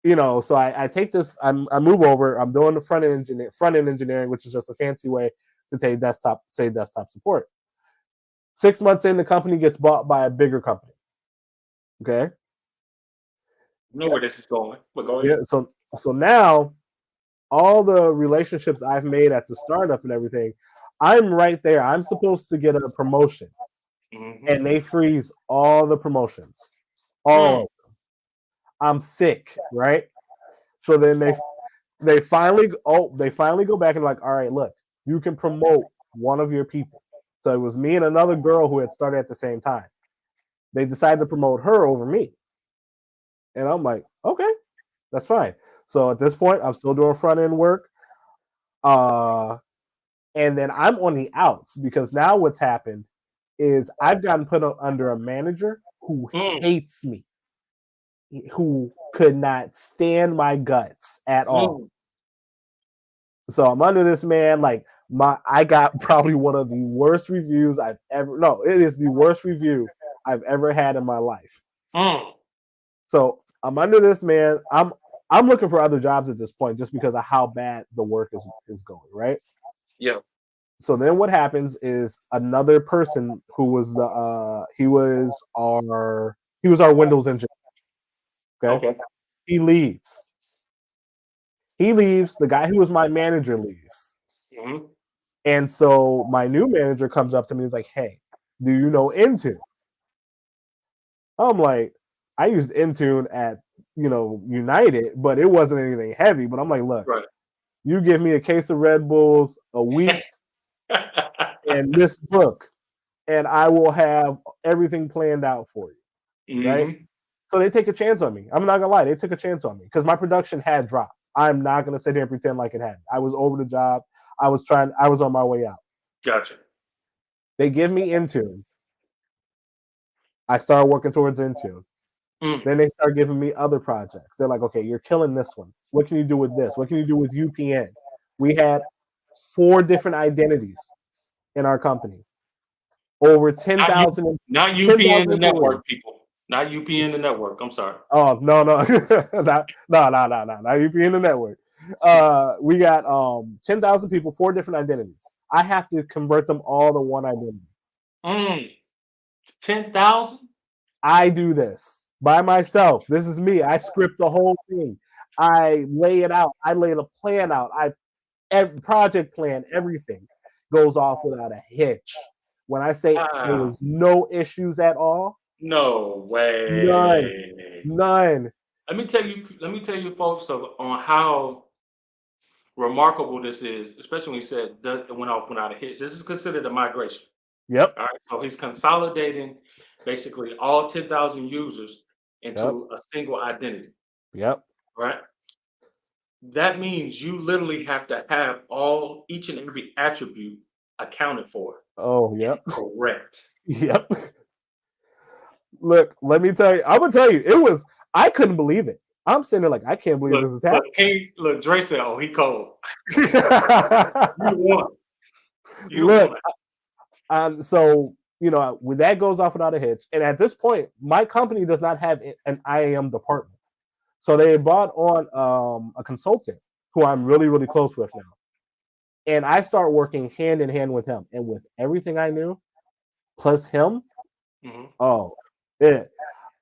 so I take this. I move over. I'm doing the front end engineering, which is just a fancy way to say desktop support. 6 months in, the company gets bought by a bigger company. Okay. You know where this is going, but go ahead. Yeah. So now, all the relationships I've made at the startup and everything, I'm right there. I'm supposed to get a promotion, and they freeze all the promotions. All of them. I'm sick, right? So then they finally go back and like, all right, look, you can promote one of your people. So it was me and another girl who had started at the same time. They decided to promote her over me. And I'm like, okay, that's fine. So at this point, I'm still doing front end work. And then I'm on the outs because now what's happened is I've gotten put under a manager who hates me, who could not stand my guts at all. So I'm under this man. Like I got probably one of the worst reviews I've ever. No, it is the worst review I've ever had in my life. So I'm under this man. I'm looking for other jobs at this point just because of how bad the work is going, right? Yeah. So then what happens is another person who was he was our Windows engineer. Okay. He leaves. The guy who was my manager leaves. And so my new manager comes up to me and is like, hey, do you know Intune? I'm like, I used Intune at United, but it wasn't anything heavy. But I'm like, look, you give me a case of Red Bulls a week and this book, and I will have everything planned out for you. Right? So they take a chance on me. I'm not gonna lie, they took a chance on me because my production had dropped. I'm not gonna sit here and pretend like it hadn't. I was over the job. I was on my way out. Gotcha. They give me Intune. I started working towards Intune. Then they start giving me other projects. They're like, okay, you're killing this one. What can you do with this? What can you do with UPN? We had 4 different identities in our company. Over 10,000. Not UPN the network, people. Not UPN the network. I'm sorry. Oh, no. Not UPN the network. We got 10,000 people, 4 different identities. I have to convert them all to one identity. 10,000? I do this by myself. This is me. I script the whole thing. I lay it out. I lay the plan out. Project plan, everything goes off without a hitch. When I say there Wow. was no issues at all, No none, way. none. Let me tell you folks on how remarkable this is, especially when he said it went off without a hitch. This is considered a migration. Yep, All right. So he's consolidating basically all 10,000 users yep, into a single identity. yep. Right. That means you literally have to have each and every attribute accounted for Oh, and yep, correct. yep. Look, let me tell you. I'm gonna tell you, it was. I couldn't believe it. I'm sitting there like, I can't believe Look, this is look, look, Dre said, "Oh, he cold." You the happening. one. You the Look, one. so when that goes off without a hitch, and at this point, my company does not have an IAM department, so they brought on a consultant who I'm really, really close with now, and I start working hand in hand with him, and with everything I knew, plus him, Hmm. oh, it.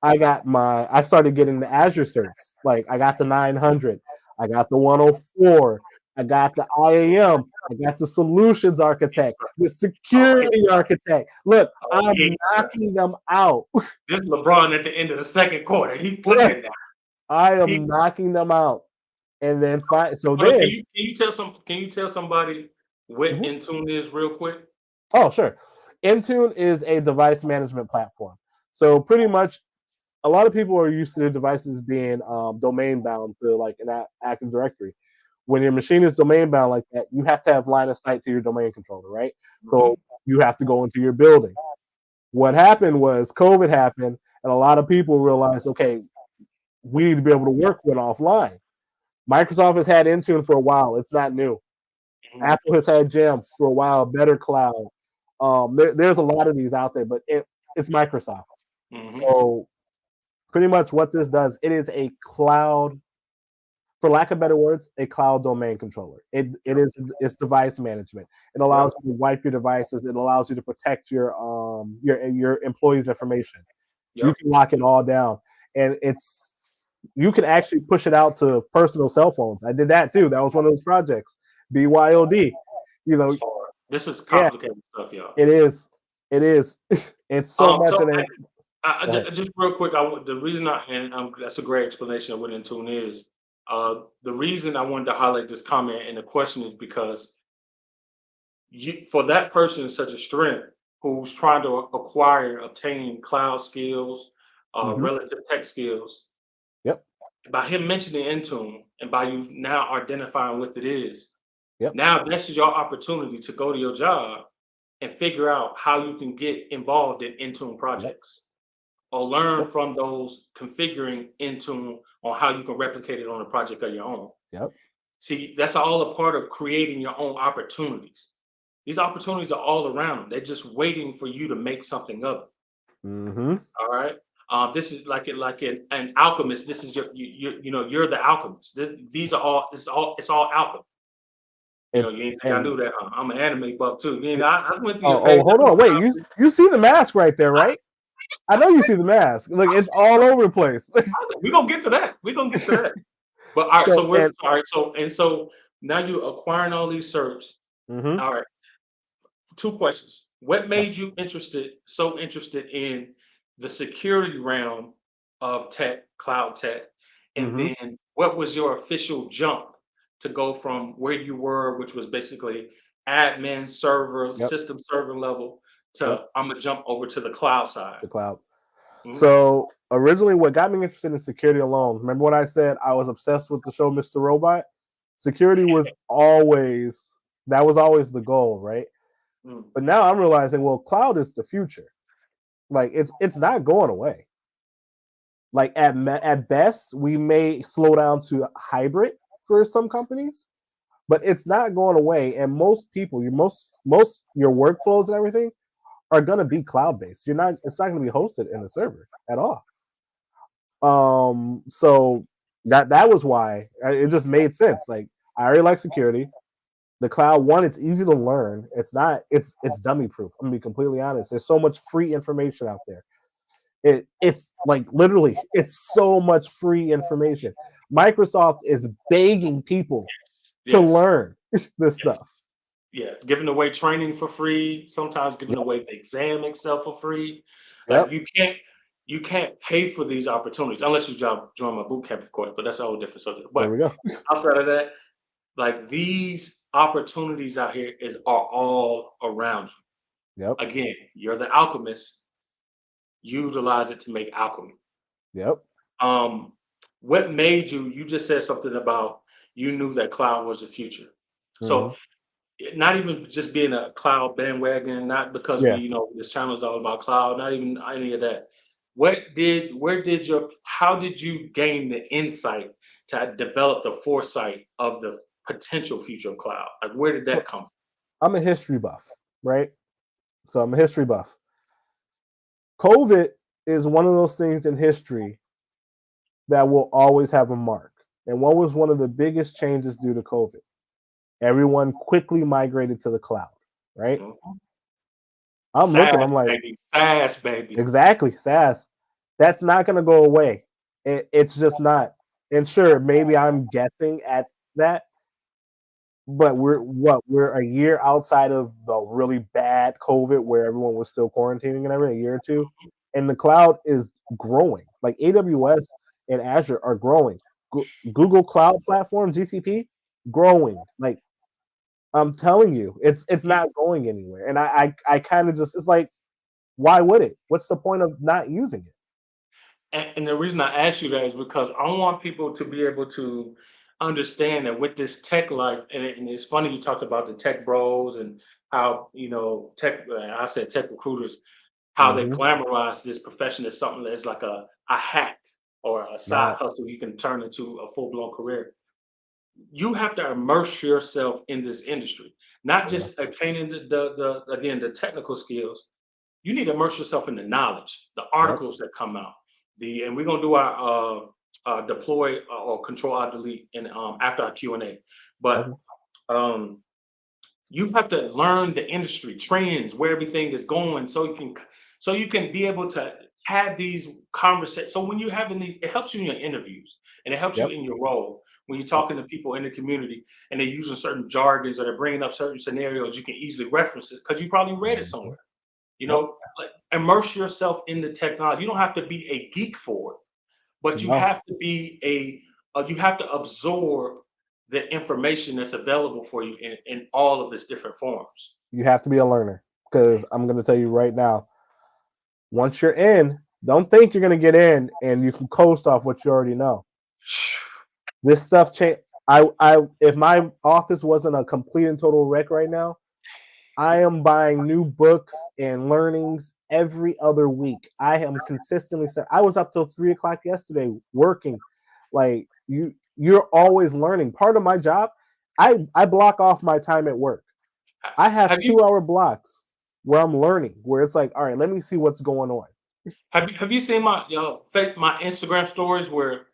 I started getting the Azure certs. Like I got the 900, I got the 104, I got the IAM, I got the solutions architect, the Oh, he, security architect. Look, oh, I'm knocking them out. this is LeBron at the end of the second quarter. He flipping now. I He am knocking them out. And then so hold on, then can you tell somebody what mhm. Intune is real quick? Oh, sure. Intune is a device management platform. So pretty much a lot of people are used to their devices being domain bound to like an Active Directory. When your machine is domain bound like that, you have to have line of sight to your domain controller, right? So Hmm. you have to go into your building. What happened was COVID happened, and a lot of people realized, okay, we need to be able to work with offline. Microsoft has had Intune for a while; it's not new. Hmm. Apple has had Jamf for a while, Better Cloud. There's a lot of these out there, but it's Microsoft. Hmm. So pretty much what this does, it is a cloud, for lack of better words, a cloud domain controller. It's device management. It allows Yep. you to wipe your devices. It allows you to protect your employees' information. You Yep. can lock it all down, and you can actually push it out to personal cell phones. I did that too. That was one of those projects. BYOD. You It's know, hard. This is yeah, complicated stuff, y'all. it is. It is. It's so much So of it. Go ahead. just real quick, the reason that's a great explanation of what Intune is. The reason I wanted to highlight this comment and the question is because for that person such a strength who's trying to obtain cloud skills, Mm-hmm. relative tech skills, Yep. by him mentioning Intune and by you now identifying what it is, Yep. now this is your opportunity to go to your job and figure out how you can get involved in Intune Yep. projects or learn Yep. from those configuring Intune on how you can replicate it on a project of your own. Yep. See, that's all a part of creating your own opportunities. These opportunities are all around them. They're just waiting for you to make something of it. Mm-hmm. All right. This is like an alchemist. This is you're the alchemist. These are all it's all alchemy. It's You didn't think I and knew that. Huh? I'm an anime buff too. it, I went through your oh, page. hold on, wait. You see the mask right there, right? I know you see the mask. Look, it's all over the place. We're gonna get to that. We're gonna get to that. But all right, So and all right, so now you're acquiring all these certs. mm-hmm. All right, two questions. What Yeah. made you so interested in the security realm of tech, cloud tech? And Mm-hmm. then what was your official jump to go from where you were, which was basically admin server, Yep. system server level, Yep. to I'm gonna jump over to the cloud side? The cloud. Mhm. So originally, what got me interested in security alone, remember what I said? I was obsessed with the show Mr. Robot. Security was always that was always the goal, right? Mm. But now I'm realizing, well, cloud is the future. Like it's not going away. Like at best, we may slow down to hybrid for some companies, but it's not going away. And most people, most your workflows and everything are going to be cloud based. It's not going to be hosted in a server at all. So That was why it just made sense. Like I already like security. The cloud, one, it's easy to learn. It's dummy proof. I'm gonna be completely honest. There's so much free information out there. It's like literally, it's so much free information. Microsoft is begging people to Yes. learn this Yes. stuff. Yeah. Giving away training for free. Sometimes giving Yep. away the exam itself for free. Like Yep. you can't pay for these opportunities unless you join my boot camp, of course. But that's a whole different subject. There But we go. outside of that, like these opportunities out here are all around you. Yep. Again, you're the alchemist. Utilize it to make alchemy. Yep. Um, what made you just said something about you knew that cloud was the future. Mm-hmm. So not even just being a cloud bandwagon, not because Yeah. this channel is all about cloud, not even any of that. How did you gain the insight to develop the foresight of the potential future of cloud? Like, where did that So come I'm a history buff, right? So I'm a history buff. COVID is one of those things in history that will always have a mark. And what was one of the biggest changes due to COVID? Everyone quickly migrated to the cloud, right? from? I'm looking, I'm like, SaaS, baby. exactly, SaaS. That's not going to go away. It's just not. And sure, maybe I'm guessing at that, but we're a year outside of the really bad COVID where everyone was still quarantining and everything, a year or two, and the cloud is growing. Like AWS and Azure are growing. Google Cloud Platform (GCP) growing. Like I'm telling you, it's not going anywhere. And I kind of just, it's like, why would it? What's the point of not using it? And the reason I ask you that is because I want people to be able to understand that with this tech life, and it's funny you talked about the tech bros and how I said tech recruiters, how they Mm-hmm. glamorize this profession as something that's like a hack or a side Not. hustle you can turn into a full blown career. You have to immerse yourself in this industry, not just Yes. attaining the again the technical skills. You need to immerse yourself in the knowledge, the Yep. articles that come out, and we're gonna do our deploy or control our delete in after our Q&A. But Okay. um, you have to learn the industry trends, where everything is going, so you can be able to have these conversations. So when you're having these, it helps you in your interviews and it helps you Yep. in your role when you're Yep. talking to people in the community and they're using certain jargons or they're bringing up certain scenarios. You can easily reference it because you probably read it Mhm. somewhere. Yep. Like immerse yourself in the technology. You don't have to be a geek for it, but you No, have to be you have to absorb the information that's available for you in all of its different forms. you have to be a learner because I'm going to tell you right now, once you're in, don't think you're going to get in and you can coast off what you already know. This stuff change. If my office wasn't a complete and total wreck right now, I am buying new books and learnings every other week. I am consistently. I was up till 3 o'clock yesterday working. Like you're always learning. Part of my job, I block off my time at work. I have Have you 2 hour blocks where I'm learning. Where it's like, all right, let me see what's going on. have you seen my my Instagram stories where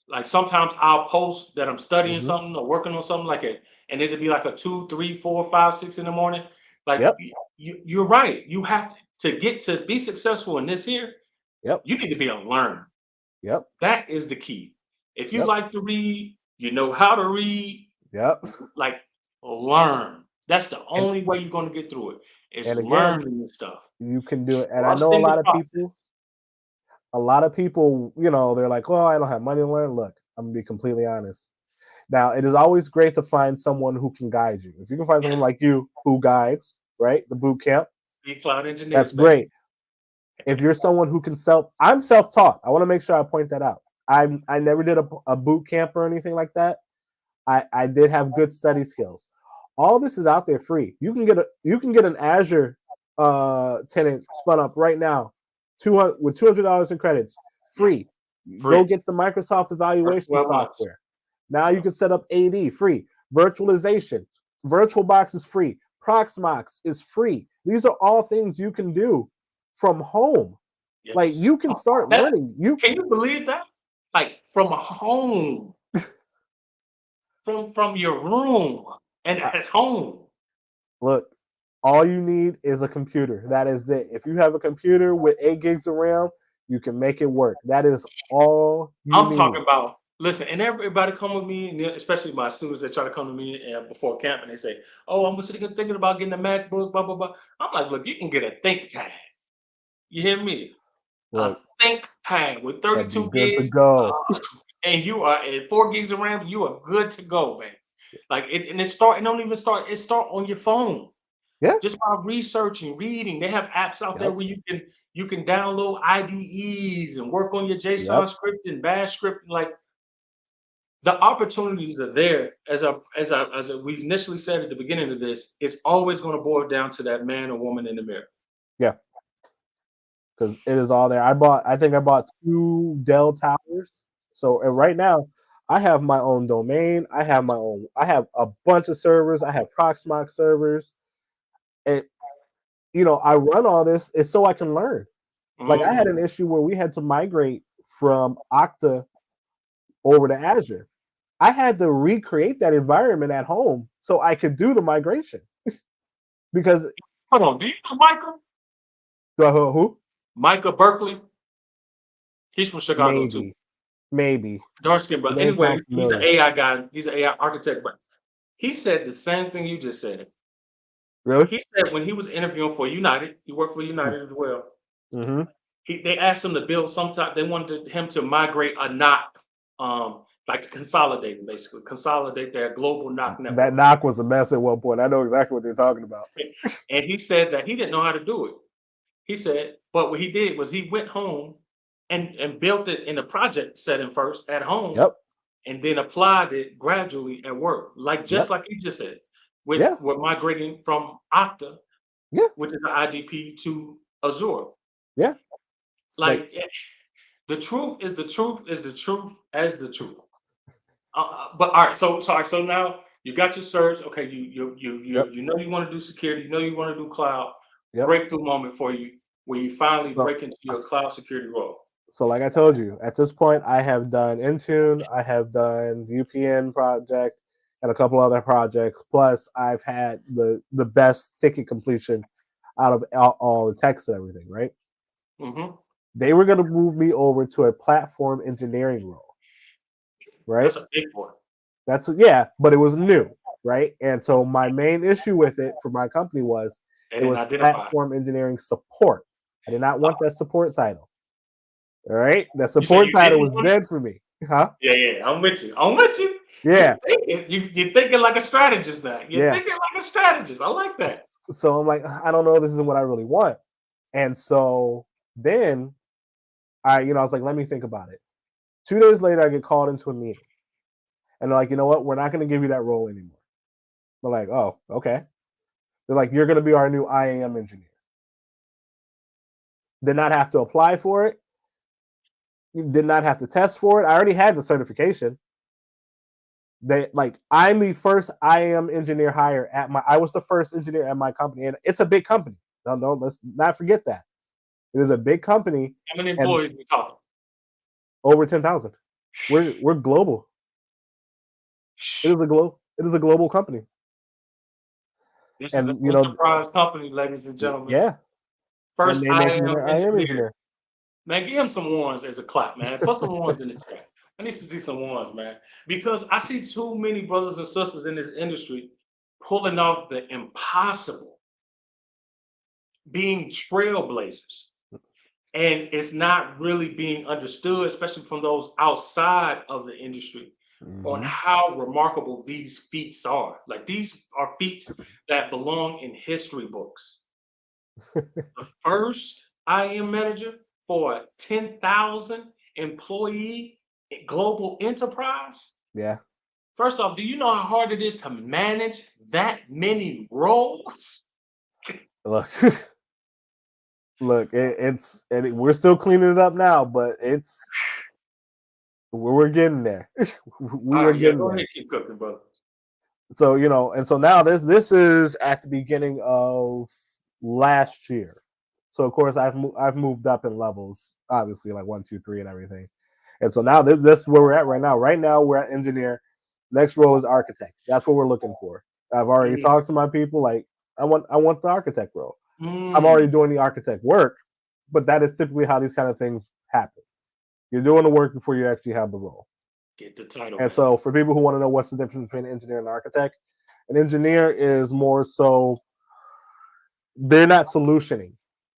like sometimes I'll post that I'm studying Mm-hmm. something or working on something like it, and it'll be like a 2, 3, 4, 5, 6 in the morning. Like Yep. you're right. You have to get to be successful in this here. Yep. You need to be a learner. Yep. That is the key. If you Yep. like to read, you know how to read, Yep. like learn. That's the And only way you're going to get through it. Is again, learning this stuff. you can do it. And I Trust know in the process. a lot of people, they're like, oh, I don't have money to learn. Look, I'm gonna be completely honest. Now, it is always great to find someone who can guide you. If you can find Yeah. someone like you who guides, right, the boot camp, Cloud Engineers, that's baby. great. If you're someone who can I'm self-taught. I want to make sure I point that out. I never did a boot camp or anything like that. I did have good study skills. All this is out there free. You can get an Azure tenant spun up right now, 200 with $200 in credits, free. Go Free. get the Microsoft First evaluation 12 months. software. Now you can set up AD free. Virtualization, VirtualBox is free. Proxmox is free. These are all things you can do from home. Like Yes. you can start That, learning. can you believe that? Like from home, from your room and I- at home. Look, all you need is a computer. That is it. If you have a computer with 8 gigs of RAM, you can make it work. That is all you I'm need. talking about, listen, and everybody come with me, and especially my students that try to come to me and before camp, and they say, "Oh, I'm thinking about getting a MacBook, blah blah blah." I'm like, "Look, you can get a ThinkPad. You hear me? A Look, ThinkPad with and be 32 good to gigs, go. and you are at 4 gigs of RAM. You are good to go, man. Like it, and it start. It don't even start. It start on your phone Yeah. just by researching, reading. They have apps out there Yep. where you can download IDEs and work on your JSON Yep. scripting, Bash scripting. Like the opportunities are there. We initially said at the beginning of this, it's always going to boil down to that man or woman in the mirror. Yeah. Because it is all there. I think I bought 2 Dell towers. So right now, I have my own domain. I have a bunch of servers. I have Proxmox servers. And I run all this. It's so I can learn. Like I had Mhm. an issue where we had to migrate from Okta over to Azure. I had to recreate that environment at home so I could do the migration. Because Hold on, do you know Michael? who? Micah Berkeley? He's from Chicago too. Maybe Dark skin, the but name anyway, sounds he's an familiar. AI guy. He's an AI architect, but he said the same thing you just said. Really? He said when he was interviewing for United, he worked for United as well. Mm-hmm. They asked him to build they wanted him to migrate a knock, like to consolidate them, basically consolidate their global knock That network. knock was a mess at one point. I know exactly what they're talking about. And he said that he didn't know how to do it. He said, but what he did was he went home and built it in a project setting first at home, Yep. and then applied it gradually at work, like just Yep. like you just said. Yeah. We're migrating from Okta, Yeah. which is the IDP, to Azure. Yeah. Like Like the truth is the truth is the truth as the truth. But all right, so sorry. So now you got your search. Okay, yep. you know you want to do security. You know you want to do cloud. Yep. Breakthrough moment for you where you finally So break into your cloud security role. so like I told you, at this point I have done Intune, I have done UPN project and a couple other projects. Plus I've had the best ticket completion out of all the text and everything, right? Hmm. They were going to move me over to a platform engineering role, right? That's a big one. But it was new, right? And so my main issue with it for my company was They it didn't was identify. platform engineering support. I did not Uh, want that support title. All right, that you say support you title didn't was want it? dead for me, huh? Yeah, yeah. I'm with you. I'm with you. Yeah, You're thinking like a strategist now. You're yeah. thinking like a strategist. I like that. So I'm like, I don't know, this isn't what I really want. And so then I was like, let me think about it. 2 days later, I get called into a meeting, and they're like, you know what? We're not going to give you that role anymore. I'm like, oh, okay. They're like, you're going to be our new IAM engineer. Did not have to apply for it. Did not have to test for it. I already had the certification. I'm the first IAM engineer hire I was the first engineer at my company, and it's a big company. No, let's not forget that. It is a big company, How many and employees we talking? over 10,000. We're global. It is a global company. This is an And enterprise company, ladies and gentlemen. yeah, and First they make me IAM their IAM engineer. engineer. Man, give him some ones as a clap, man. Put some ones in the chat. I need to see some ones, man. Because I see too many brothers and sisters in this industry pulling off the impossible, being trailblazers. And it's not really being understood, especially from those outside of the industry, on Mm-hmm. how remarkable these feats are. Like these are feats that belong in history books. The first IAM manager for a 10,000 employee global enterprise. Yeah. First off, do you know how hard it is to manage that many roles? Look, we're still cleaning it up now, but we're getting there. We All are right, yeah, getting go there. ahead, keep cooking, brother. So and so now this is at the beginning of last year. So of course I've moved up in levels, obviously, like 1, 2, 3 and everything. And so now this is where we're at right now. Right now we're at engineer. Next role is architect. That's what we're looking for. I've already talked to my people. Like I want the architect role. I'm already doing the architect work, but that is typically how these kind of things happen. You're doing the work before you actually have the role. Get the title. And so for people who want to know what's the difference between an engineer and an architect, an engineer is more so they're not solutioning,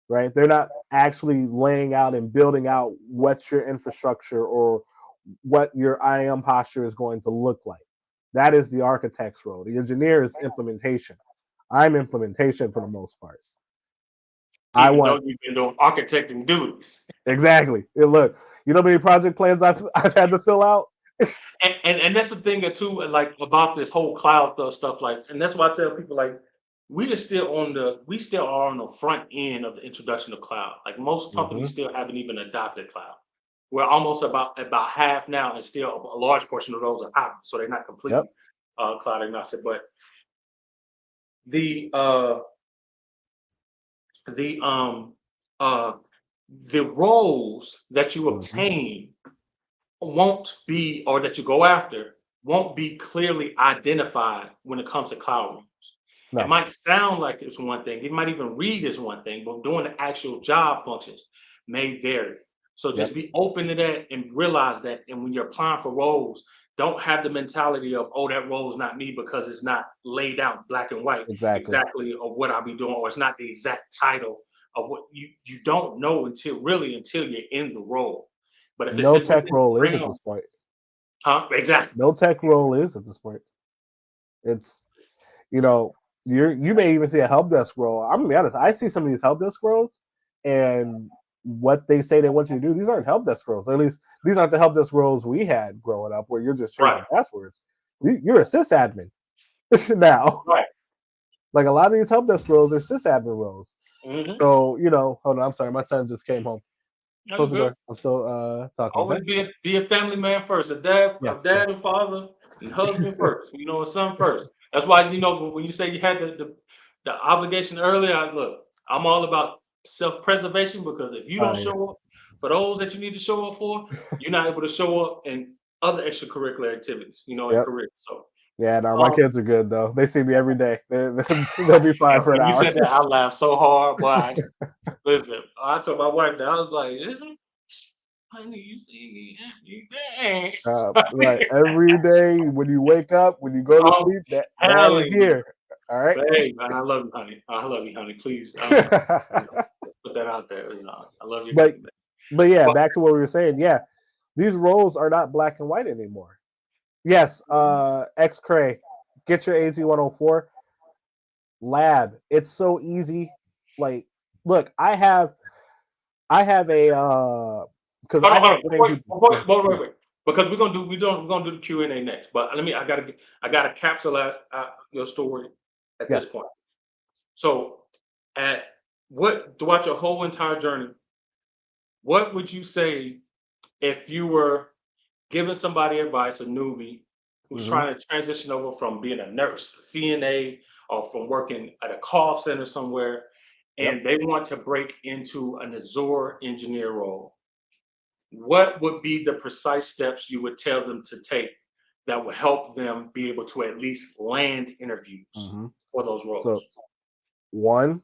right? They're not actually laying out and building out what your infrastructure or what your IAM posture is going to look like. That is the architect's role. The engineer is implementation. I'm implementation for the most part. Even though you've been doing architecting duties. Exactly. Look, you know how many project plans I've had to fill out? and that's the thing too, like about this whole cloud stuff, like, and that's why I tell people like we still are on the front end of the introduction of cloud. Like most companies still haven't even adopted cloud. We're almost about half now, and still a large portion of those are hybrid, so they're not completely cloud agnostic. But the roles that you obtain won't be, or that you go after, won't be clearly identified when it comes to cloud roles. No. It might sound like it's one thing, it might even read as one thing, but doing the actual job functions may vary. So just be open to that and realize that. And when you're applying for roles, don't have the mentality of, oh, that role is not me because it's not laid out black and white exactly of what I'll be doing, or it's not the exact title of what you don't know until you're in the role. But if no tech role is at this point. Exactly. No tech role is at this point. It's, you may even see a help desk role. I'm gonna be honest, I see some of these help desk roles, and what they say they want you to do, these aren't help desk roles. Or at least these aren't the help desk roles we had growing up, where you're just changing passwords. You're a sysadmin now. Right. Like a lot of these help desk roles are sysadmin roles. So, hold on, I'm sorry, my son just came home. Close the door. I'm still talking. Always be a family man first. A dad and father and husband first. A son first. That's why when you say you had the obligation earlier. I'm all about self-preservation, because if you don't show up for those that you need to show up for, you're not able to show up in other extracurricular activities. In career. So. Yeah, no, my kids are good though. They see me every day. They'll be fine for an hour. You said that, I laughed so hard, boy. Listen, I told my wife that I was like, honey, you see me every day. Right. Every day when you wake up, when you go to sleep, that is here. All right. Hey, man, I love you, honey. I love you, honey. Please put that out there. I love you. But yeah, back to what we were saying. Yeah, these roles are not black and white anymore. Yes, X-Cray, get your AZ-104 lab. It's so easy. Like, look, I have a because wait. Because we're gonna do the Q&A next. But I gotta capsule out your story at this point. So throughout your whole entire journey, what would you say if you were giving somebody advice, a newbie who's trying to transition over from being a nurse, a CNA, or from working at a call center somewhere, and they want to break into an Azure engineer role? What would be the precise steps you would tell them to take that would help them be able to at least land interviews for those roles? So, one,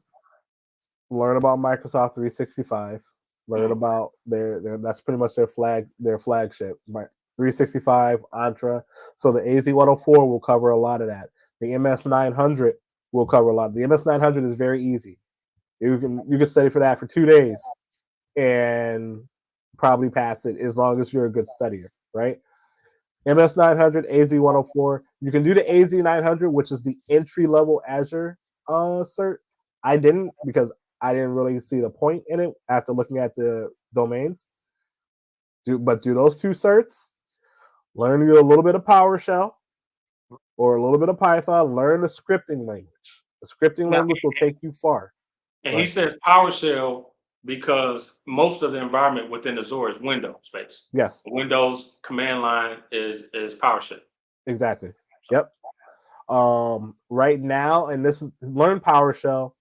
learn about Microsoft 365. Learn about their that's pretty much their flagship, 365, Entra. So the AZ-104 will cover a lot of that. The MS-900 will cover a lot. The MS-900 is very easy. You can study for that for 2 days and probably pass it, as long as you're a good studier, right? MS-900, AZ-104. You can do the AZ-900, which is the entry-level Azure cert. I didn't, because I didn't really see the point in it after looking at the domains. But do those 2 certs. Learn a little bit of PowerShell or a little bit of Python. Learn the scripting language. The scripting language will take you far. And he says PowerShell because most of the environment within Azure is Windows based. Yes. Windows command line is PowerShell. Exactly. Yep. Right now, and this is learn PowerShell.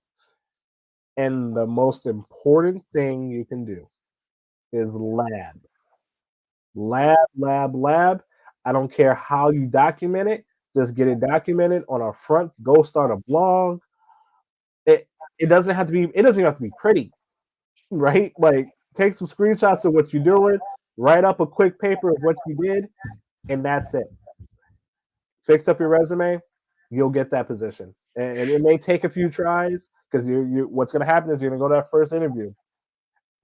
And the most important thing you can do is lab. Lab. I don't care how you document it. Just get it documented on our front. Go start a blog. It it doesn't have to be. It doesn't even have to be pretty, right? Like take some screenshots of what you're doing. Write up a quick paper of what you did, and that's it. Fix up your resume. You'll get that position, and it may take a few tries because you. What's going to happen is you're going to go to that first interview.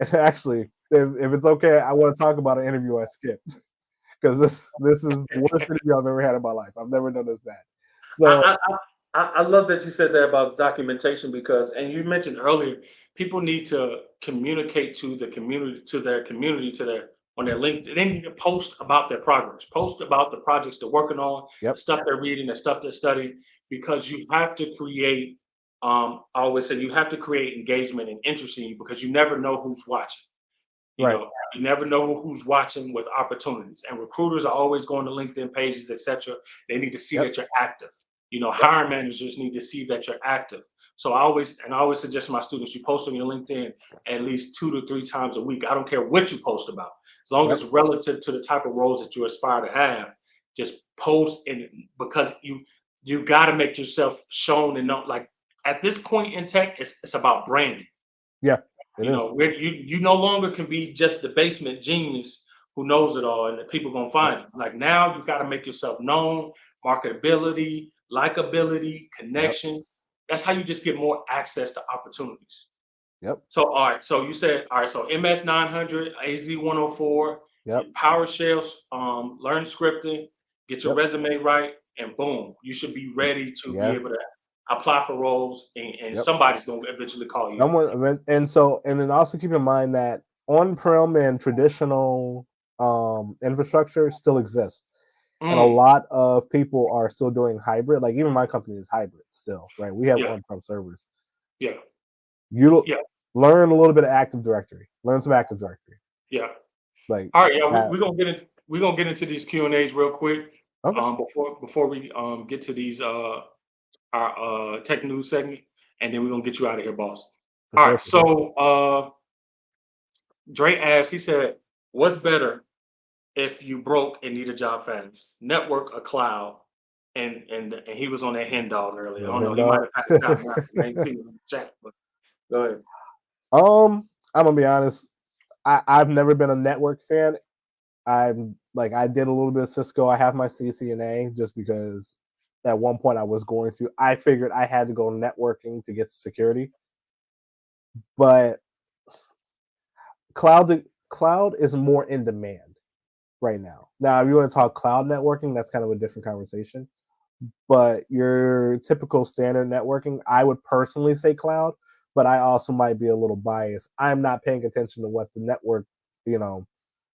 And actually, if it's okay, I want to talk about an interview I skipped because this is the worst interview I've ever had in my life. I've never done this bad. So I love that you said that about documentation because, and you mentioned earlier, people need to communicate to the community, to their community, to their on their LinkedIn. They need to post about their progress, post about the projects they're working on, the yep, stuff they're reading, the stuff they're studying, because you have to create. I always say you have to create engagement and interest in you because you never know who's watching. You right, know, you never know who's watching with opportunities. And recruiters are always going to LinkedIn pages, etc. They need to see yep, that you're active. You know, yep, hiring managers need to see that you're active. So I always suggest to my students you post on your LinkedIn at least 2 to 3 times a week. I don't care what you post about, as long as yep, it's relative to the type of roles that you aspire to have. Just post and because you got to make yourself shown and know. Like at this point in tech, it's about branding. yeah, it You is. know, you no longer can be just the basement genius who knows it all and the people gonna Yep, find you. Like now you gotta make yourself known, marketability, likability, yep, connections. That's how you just get more access to opportunities. yep, So all right, so you said all right, so MS 900, AZ 104, yep, PowerShell, learn scripting, get your yep, resume right, and boom, you should be ready to be yeah, able to apply for roles and yep. somebody's gonna eventually call you. And then also keep in mind that on-prem and traditional infrastructure still exists. And a Mm, lot of people are still doing hybrid. Like even my company is hybrid still, right? We have yeah, on-prem servers. yeah. You Yeah, learn a little bit of Active Directory. Learn some Active Directory. yeah. Like All right, yeah, that. we're gonna get into these Q&As real quick, Okay, before we get to these our tech news segment, and then we're gonna get you out of here, boss. for All sure, right, for sure. so Dre asked, he said, "What's better if you broke and need a job fast, network or cloud?" And he was on that hen dog earlier. I The don't know, hen he might dog. have passed out now. I ain't seen him in the chat, but go ahead. I'm gonna be honest. I've never been a network fan. I'm like I did a little bit of Cisco. I have my CCNA just because at one point I was going to. I figured I had to go networking to get to security, but cloud is more in demand right now. Now, if you want to talk cloud networking, that's kind of a different conversation. But your typical standard networking, I would personally say cloud, but I also might be a little biased. I'm not paying attention to what the network, you know,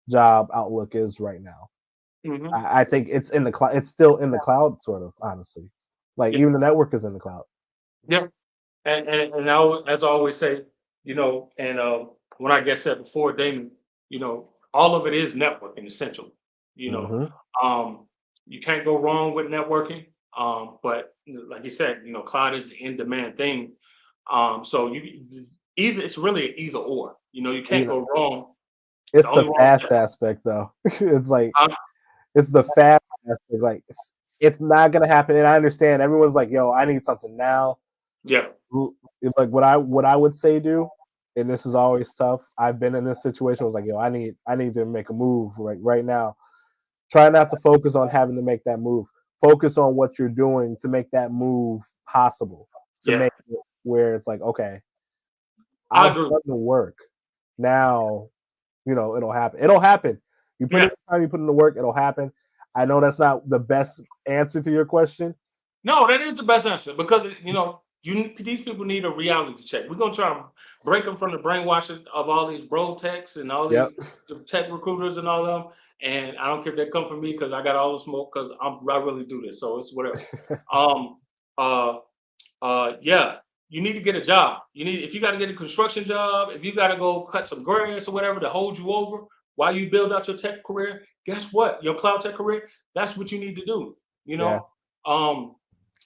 job outlook is right now. Hmm. I think it's in the cloud. It's still in the cloud, sort of. Honestly, like Yeah, even the network is in the cloud. yeah. And as I always say, and when I get said before, Damon, all of it is networking essentially. You know, Hmm. um, you can't go wrong with networking. But like you said, cloud is the in-demand thing. So either it's really an either or. You You can't know, go wrong. The it's the only wrong fast step. aspect though. It's like Um, it's the fast aspect. Like it's not gonna happen. And I understand everyone's like, "Yo, I need something now." yeah, Like what I would say do, and this is always tough. I've been in this situation. I was like, "Yo, I need to make a move right now." Try not to focus on having to make that move. Focus on what you're doing to make that move possible. To yeah, make it where it's like, okay, I I've agree. done the work. Now, it'll happen. It'll happen. You put in Yeah. the time, you put in the work, it'll happen. I know that's not the best answer to your question. No, that is the best answer because these people need a reality check. We're gonna try to break them from the brainwashing of all these bro techs and all Yep. these tech recruiters and all of them. And I don't care if they come from me because I got all the smoke because I really do this. So it's whatever. Um, uh, yeah, you need to get a job. If you got to get a construction job, if you got to go cut some grass or whatever to hold you over while you build out your tech career. Guess what? Your cloud tech career. That's what you need to do. You Yeah. know. Um,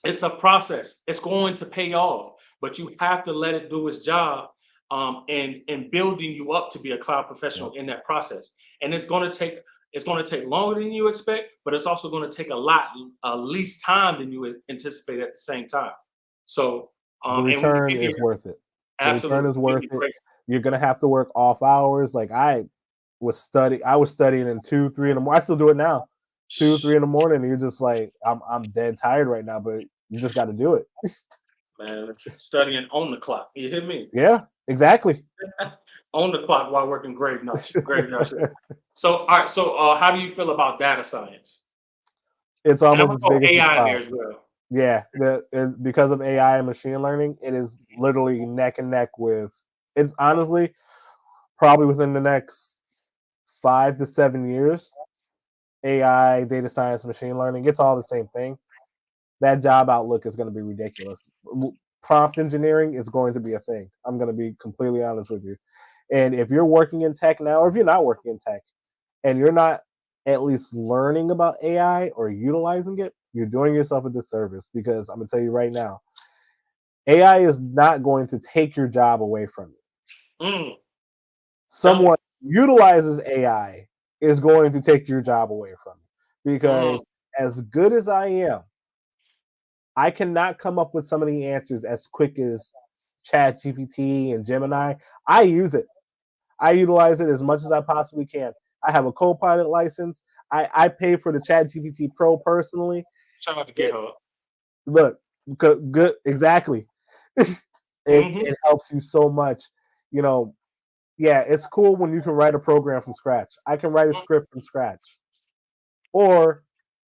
it's a process. It's going to pay off, but you have to let it do its job, and building you up to be a cloud Yep. professional in that process. And it's going to take It's going to take longer than you expect, but it's also going to take a lot least time than you anticipate at the same time. So, The and when you return get here, is worth it. The return absolutely, is you'll worth be it. great. You're gonna have to work off hours. Like I was studying in 2, 3 in the morning. I still do it now. 2, 3 in the morning. And you're just like, I'm dead tired right now, but you just got to do it. Man, studying on the clock. You hear me? Yeah, exactly. On the clock while working graveyard shift. So, all right. So, how do you feel about data science? It's And I'm almost gonna as throw big as the AI in there cloud. as well. Yeah, because of AI and machine learning, it is literally neck and neck with. It's honestly probably within the next 5 to 7 years, AI, data science, machine learning, it's all the same thing. That job outlook is going to be ridiculous. Prompt engineering is going to be a thing. I'm going to be completely honest with you. And if you're working in tech now, or if you're not working in tech, and you're not at least learning about AI or utilizing it, you're doing yourself a disservice, because I'm going to tell you right now, AI is not going to take your job away from you. Mm, tell Someone utilizes AI is going to take your job away from you, me. because as good as I am, I cannot come up with some of the answers as quick as Chat GPT and Gemini. I use it. I utilize it as much as I possibly can. I have a co-pilot license. I pay for the Chat GPT Pro personally. Shout out to It, GitHub. look, good, exactly. Hmm. It helps you so much. You know, yeah, it's cool when you can write a program from scratch. I can write a script from scratch, or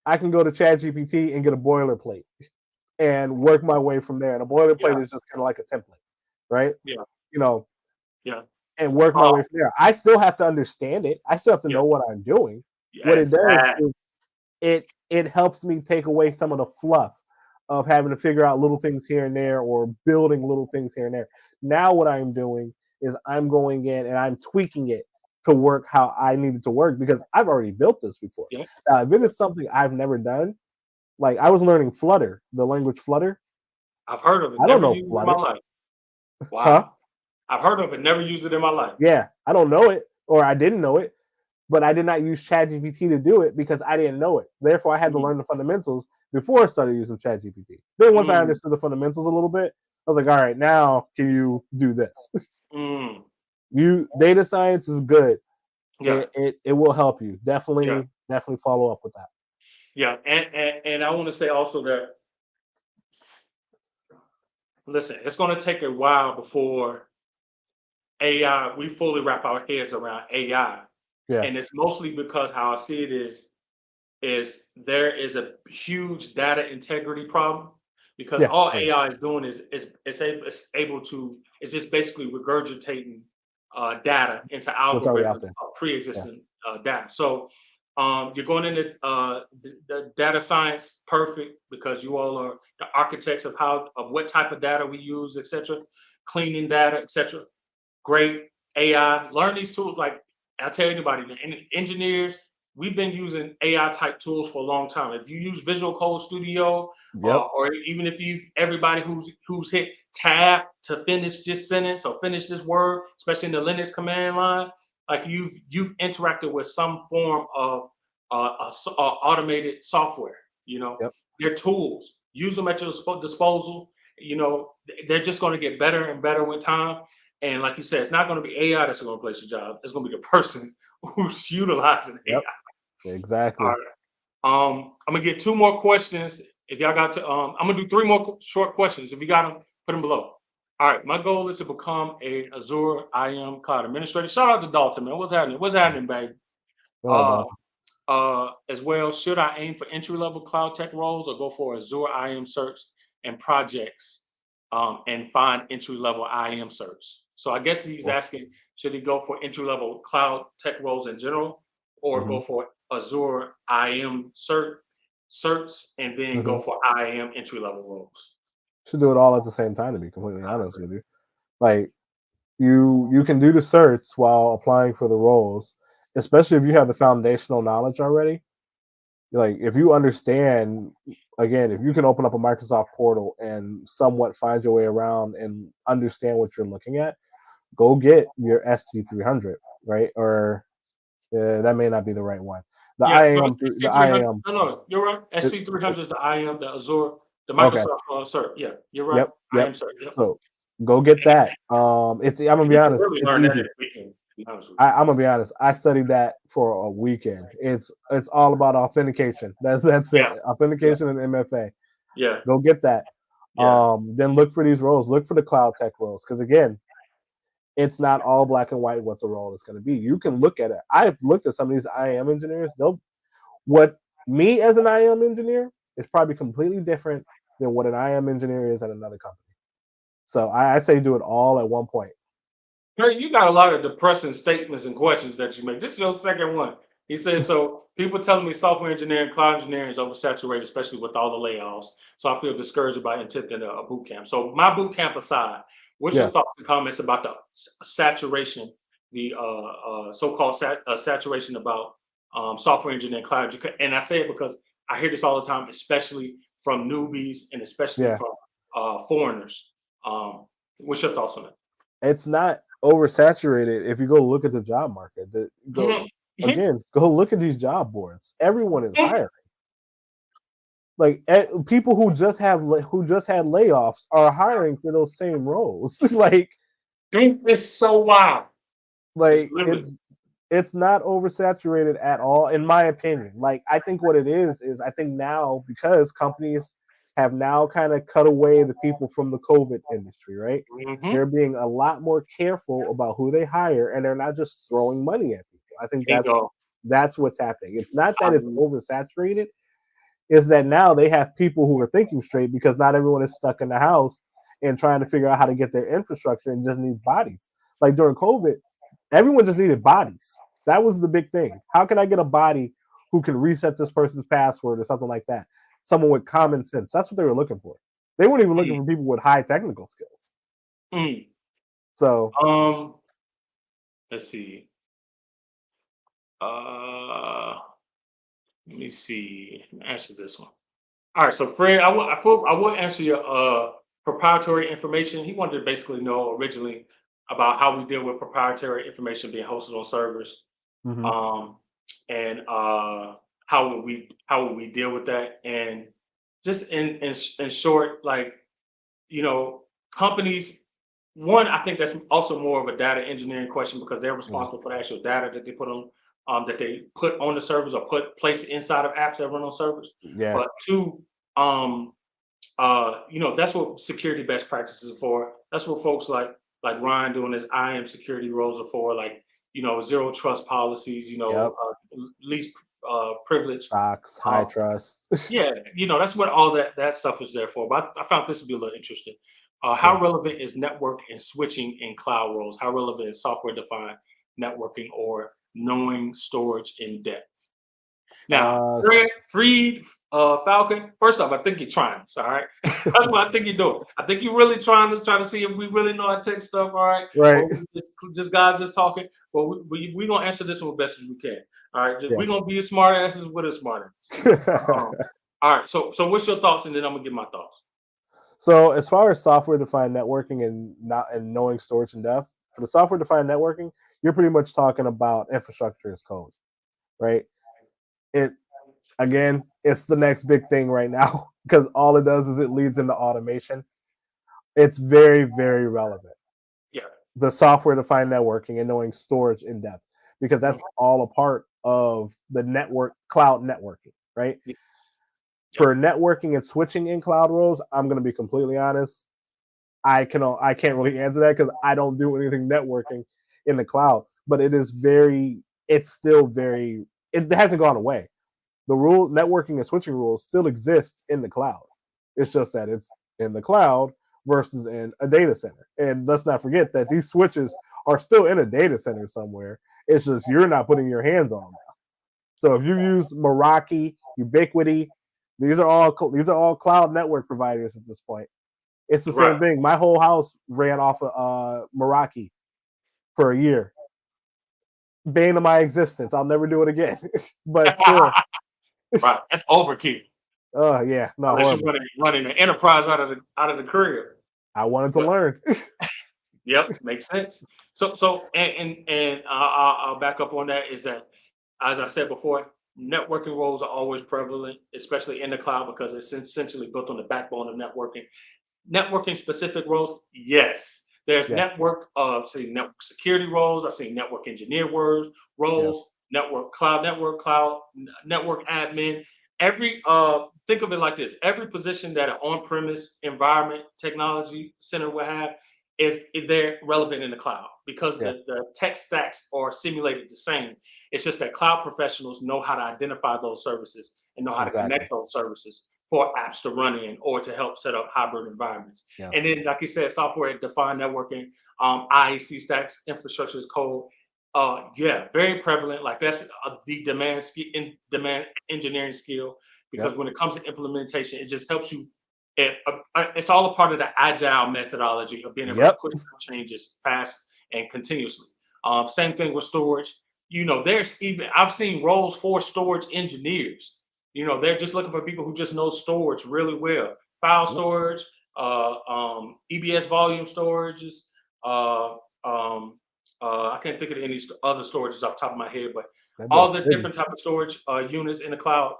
I can go to Chat GPT and get a boilerplate and work my way from there. And a Yeah, boilerplate is just kind of like a template, right? yeah, You know, yeah. and work my Uh, way from there. I still have to understand it. I still have to yeah, know what I'm doing. yeah, What it does exactly. is it helps me take away some of the fluff of having to figure out little things here and there, or building little things here and there. Now what I'm doing is I'm going in and I'm tweaking it to work how I need it to work, because I've already built this before. Yeah, Now, if it is something I've never done, like I was learning Flutter, the language Flutter. I've heard of it. I don't Never know used it in my Flutter. life. Huh? Wow. I've heard of it. Never used it in my life. Yeah, I don't know it, or I didn't know it, but I did not use ChatGPT to do it because I didn't know it. Therefore, I had to Mm, learn the fundamentals before I started using ChatGPT. Then, once I mm, understood the fundamentals a little bit, I was like, all right, now can you do this? mm. You data science is good. Yeah, It will help you. yeah, Definitely follow up with that. yeah. And I want to say also that, listen, it's going to take a while before AI, we fully wrap our heads around AI. Yeah, And it's mostly because how I see it is there is a huge data integrity problem, because yeah, all oh, yeah. AI is doing is it's able to, it's just basically regurgitating data into What's already algorithms out there? of Yeah, pre-existing data. So you're going into the data science, perfect, because you all are the architects of how of what type of data we use, etc. Cleaning data, etc. Great. AI, learn these tools. Like I tell anybody, engineers, we've been using AI type tools for a long time. If you use Visual Code Studio, yep. or even if you everybody who's hit tab to finish this sentence or finish this word, especially in the Linux command line, like you've interacted with some form of automated software. You know, Yep. they're tools. Use them at your disposal. You know, they're just going to get better and better with time. And like you said, it's not going to be AI that's going to replace your job. It's going to be the person who's utilizing Yep. AI. All Exactly. right. I'm gonna get two more questions. If y'all got to, I'm gonna do three more short questions. If you got them, put them below. All right. My goal is to become a Azure IAM cloud administrator. Shout out to Dalton, man. What's happening? What's happening, baby? Go ahead, Uh, Doc. as well, should I aim for entry level cloud tech roles or go for Azure IAM search and projects, and find entry level IAM search? So I guess he's Cool. asking, should he go for entry level cloud tech roles in general, or Mm-hmm. go for Azure IAM search and then Mm-hmm. go for IAM entry level roles? Should do it all at the same time, to be completely honest with you. Like, you can do the search while applying for the roles, especially if you have the foundational knowledge already. Like, if you understand, again, if you can open up a Microsoft portal and somewhat find your way around and understand what you're looking at, go get your SC300, right? Or that may not be the right one. The Yeah, no, IAM, the SC300. IAM. No, you're right. It, SC300 is the IAM, the Azure, the okay. Microsoft cert. Yeah, you're right. Yep. IAM Yep. cert. Yep. So go get that. It's. I'm gonna be You can honest. really It's learn that in easy. a weekend, to be honest with I'm gonna be honest. I studied that for a weekend. It's all about authentication. That's you. it. Yeah, yeah, Authentication and MFA. yeah, Go get that. yeah. Then look for these roles. Look for the cloud tech roles because again, it's not all black and white what the role is going to be. You can look at it. I've looked at some of these IAM engineers. They'll what me as an IAM engineer is probably completely different than what an IAM engineer is at another company. So I say do it all at one point. Hey, you got a lot of depressing statements and questions that you make. This is your second one. He says, so people telling me software engineering, cloud engineering is oversaturated, especially with all the layoffs. So I feel discouraged about attempting a boot camp. So my boot camp aside, what's your Yeah. thoughts and comments about the saturation, the so-called saturation about software engineering, cloud? And I say it because I hear this all the time, especially from newbies and especially Yeah. from foreigners. What's your thoughts on that? It's not oversaturated if you go look at the job market. Go Mhm. again, go look at these job boards. Everyone is Mhm. hiring. Like people who just had layoffs are hiring for those same roles. It's so wild. It's like literally. it's not oversaturated at all, in my opinion. Like I think what it is I think now because companies have now kind of cut away the people from the COVID industry, right? Mhm. They're being a lot more careful about who they hire, and they're not just throwing money at people. I think Bingo. that's what's happening. It's not that it's Um, oversaturated; is that now they have people who are thinking straight because not everyone is stuck in the house and trying to figure out how to get their infrastructure and just needs bodies. Like during COVID, everyone just needed bodies. That was the big thing. How can I get a body who can reset this person's password or something like that? Someone with common sense. That's what they were looking for. They weren't even looking mm, for people with high technical skills. mm. So Um, let's see. Uh, let me see. Answer this one. All right. So Fred, I will answer your proprietary information. He wanted to basically know originally about how we deal with proprietary information being hosted on servers. mhm. Um, and how would we deal with that? And just in short, like you know, companies. One, I think that's also more of a data engineering question because they're Yes. responsible for the actual data that they put on that they put on the servers or place inside of apps that run on servers. Yeah. But two, um, that's what security best practices are for. That's what folks like Ryan doing his IAM security roles are for. Like zero trust policies. Yep. Least privilege. Stocks, high Um, trust. yeah, that's what all that stuff is there for. But I found this to be a little interesting. How Yeah. relevant is network and switching in cloud roles? How relevant is software-defined networking or knowing storage in depth? Now, Uh Freed, Falcon. First off, I think you're trying this. All right, that's what I think you're doing. I think you're really trying to see if we really know our tech stuff. All right, right. or we just guys just talking. But we gonna answer this one as best as we can. All right, Yeah. we're gonna be as smart asses with a smart ass. Um, all right. So what's your thoughts, and then I'm gonna give my thoughts. So as far as software defined networking and not and knowing storage and depth, for the software defined networking, you're pretty much talking about infrastructure as code, right? It again, it's the next big thing right now because all it does is it leads into automation. It's very, very relevant. Yeah. The software defined networking and knowing storage in depth because Mhm. that's all a part of the network cloud networking, right? Yeah. For networking and switching in cloud roles, I'm going to be completely honest. I can't really answer that because I don't do anything networking in the cloud. But it's still very it hasn't gone away. The rule networking and switching rules still exist in the cloud. It's just that it's in the cloud versus in a data center. And let's not forget that these switches are still in a data center somewhere. It's just you're not putting your hands on them now. So if you use Meraki, Ubiquity, these are all cloud network providers at this point. It's the Right. same thing. My whole house ran off of Meraki for a year. Bane of my existence. I'll never do it again. But still, Right. That's overkill. oh yeah, no, Unless you're horrible. running an enterprise out of the crib. I wanted to But learn. yep, makes sense. So and I'll back up on that. Is that as I said before, Networking roles are always prevalent, especially in the cloud, because it's essentially built on the backbone of networking. Networking specific roles, yes. There's Yeah, network security roles. I see network engineer yeah, roles, network, network admin. Every think of it like this: every position that an on-premise environment technology center will have is there relevant in the cloud because yeah, the tech stacks are simulated the same. It's just that cloud professionals know how to identify those services and know how to exactly. connect those services for apps to run in or to help set up hybrid environments. And Yes. then, like you said, software defined networking, IEC stacks, infrastructure as code. Yeah, very prevalent. Like that's the demand engineering skill because Yep. when it comes to implementation, it just helps you. It's all a part of the agile methodology of being able to Yep. push changes fast and continuously. Same thing with storage. There's even I've seen roles for storage engineers. They're just looking for people who just know storage really well. File Yep. storage, EBS volume storages. Uh, um, I can't think of any other storages off the top of my head, but That all boy's the busy. different type of storage units in the cloud.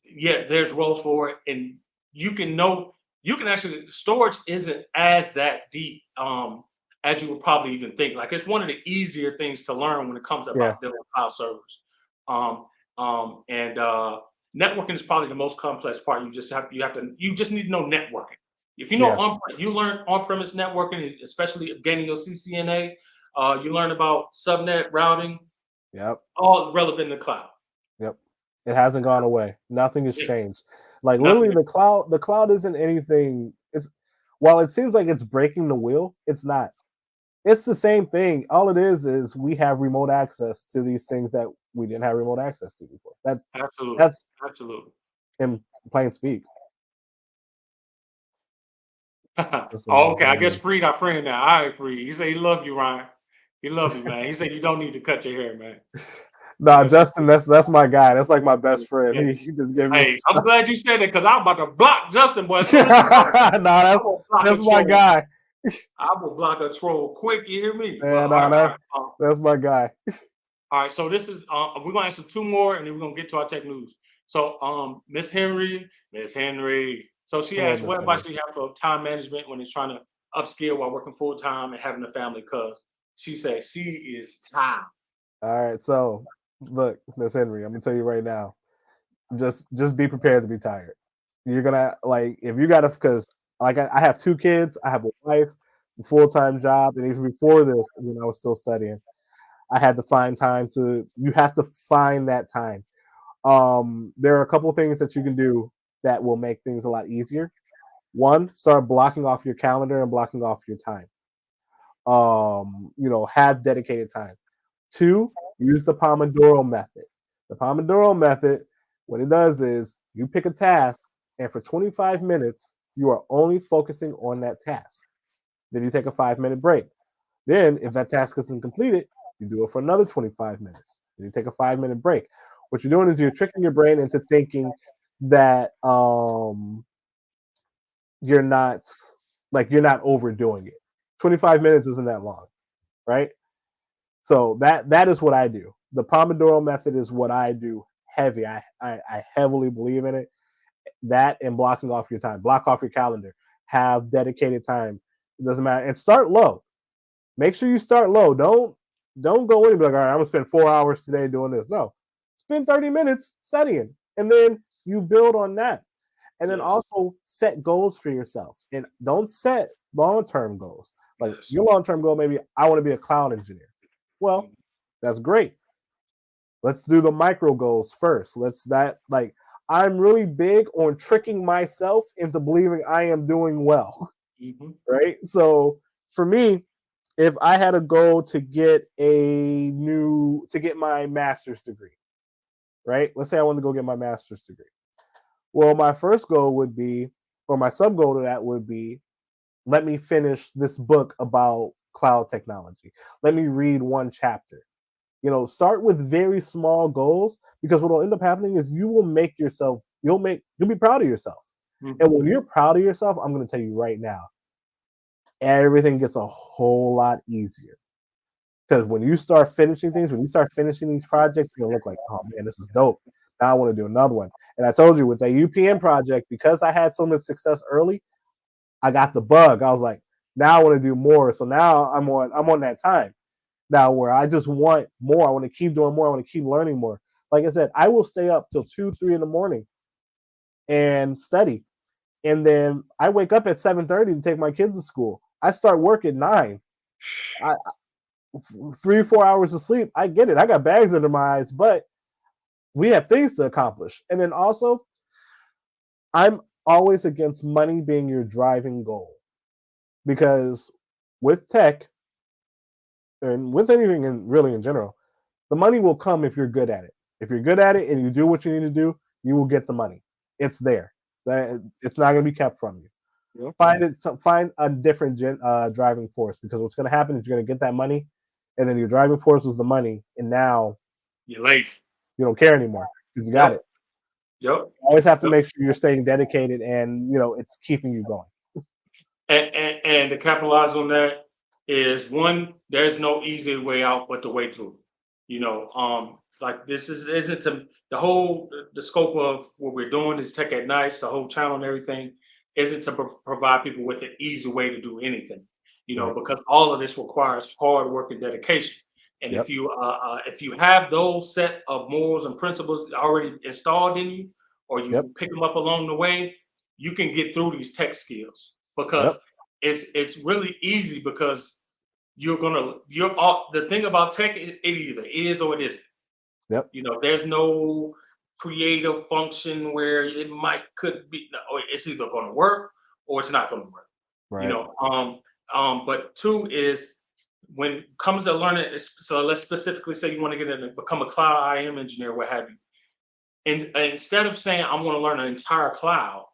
Yeah, there's roles for it, and you can know you can actually storage isn't as that deep as you would probably even think. Like it's one of the easier things to learn when it comes Yeah. about dealing with cloud servers. Um, and networking is probably the most complex part. You just need to know networking. If you know Yeah. you learn on-premise networking, especially gaining your CCNA. You learn about subnet routing, Yep. all relevant in the cloud. Yep. It hasn't gone away. Nothing has Yeah, changed. Like literally nothing. the cloud isn't anything. It's while it seems like it's breaking the wheel, it's not. It's the same thing. All it is we have remote access to these things that we didn't have remote access to before. Absolutely, That's absolutely. in plain speak. That's what Oh, it okay, I guess is. Freed our friend now. All right, Freed. He said he love you, Ryan. He love you, man. He said you don't need to cut your hair, man. Nah, Because Justin, that's my guy. That's like my best friend. He just gave me hey, some I'm stuff. glad you said that because I'm about to block Justin, but as soon as he talks, Nah, I'm gonna block a that's my troll. guy. I'm gonna block a troll quick. You hear me? But Man, nah, that's my guy. all right. So this is we're gonna answer two more, and then we're gonna get to our tech news. So Miss Henry. So she Come on, asked, Miss what advice Henry. do you have for time management when it's trying to upskill while working full time and having a family? Cause she said she is tired. All right, so look, Miss Henry, I'm gonna tell you right now. Just be prepared to be tired. You're gonna like if you gotta because like I have two kids, I have a wife, a full time job, and even before this, when I was still studying, I had to find time to. You have to find that time. There are a couple of things that you can do that will make things a lot easier. One, start blocking off your calendar and blocking off your time. Have dedicated time. Two, use the Pomodoro method. The Pomodoro method, what it does is you pick a task, and for 25 minutes, you are only focusing on that task. Then you take a 5 minute break. Then, if that task isn't completed, you do it for another 25 minutes. Then you take a 5 minute break. What you're doing is you're tricking your brain into thinking that you're not you're not overdoing it. 25 minutes isn't that long, right? So that is what I do. The Pomodoro method is what I do heavy. I heavily believe in it. That and blocking off your time. Block off your calendar. Have dedicated time. It doesn't matter. And start low. Make sure you start low. Don't go in and be like, all right, I'm gonna spend 4 hours today doing this. No. Spend 30 minutes studying. And then you build on that. And then Yes, also set goals for yourself. And don't set long-term goals. Like yes. your long-term goal, maybe I want to be a cloud engineer. Well, Mhm. that's great. Let's do the micro goals first. Let's that like I'm really big on tricking myself into believing I am doing well, Mhm. right? So for me, if I had a goal to get my master's degree, right? Let's say I want to go get my master's degree. Well, my first goal would be, or my sub goal to that would be, let me finish this book about cloud technology. Let me read one chapter. Start with very small goals because what will end up happening is you'll be proud of yourself. And Mhm. when you're proud of yourself, I'm going to tell you right now, everything gets a whole lot easier. Because when you start finishing things, when you start finishing these projects, you're gonna look like, oh man, this is dope. Now I want to do another one. And I told you with that UPN project, because I had so much success early, I got the bug. I was like, now I want to do more. So now I'm on that time now where I just want more. I want to keep doing more. I want to keep learning more. Like I said, I will stay up till 2, 3 in the morning and study. And then I wake up at 7:30 to take my kids to school. I start work at 9. I 3 4 hours of sleep. I get it. I got bags under my eyes, but we have things to accomplish. And then also, I'm always against money being your driving goal, because with tech and with anything really in general, the money will come if you're good at it. If you're good at it and you do what you need to do, you will get the money. It's there. It's not going to be kept from you. Yep. Find a different driving force, because what's going to happen is you're going to get that money, and then your driving force was the money, and now You're late. you don't care anymore because you got it. Yep. You always have to make sure you're staying dedicated, and it's keeping you going. And to capitalize on that is, one, there's no easy way out but the way through. Like this isn't the scope of what we're doing is Tech at Nights, the whole channel and everything isn't to provide people with an easy way to do anything. Right. Because all of this requires hard work and dedication. And Yep. if you have those set of morals and principles already installed in you, or you Yep. pick them up along the way, you can get through these tech skills, because it's really easy, because the thing about tech, it either is or it isn't. Yep. There's no creative function where could be, or it's either going to work or it's not going to work. Right. But two is, when it comes to learning, so let's specifically say you want to get in and become a cloud IAM engineer, what have you. And instead of saying I want to learn an entire cloud,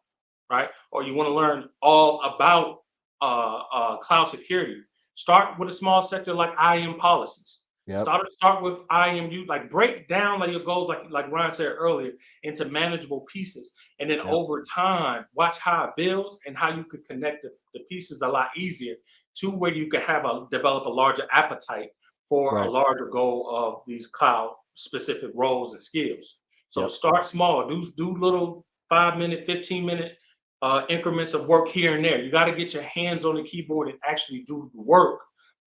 right? Or you want to learn all about cloud security, start with a small sector like IAM policies. Yep. Start with IAM, like break down like your goals, like Ryan said earlier, into manageable pieces. And then over time, watch how it builds and how you could connect the pieces a lot easier to where you can develop a larger appetite for a larger goal of these cloud specific roles and skills. So start small, do little 5-minute, 15-minute increments of work here and there. You got to get your hands on the keyboard and actually do the work,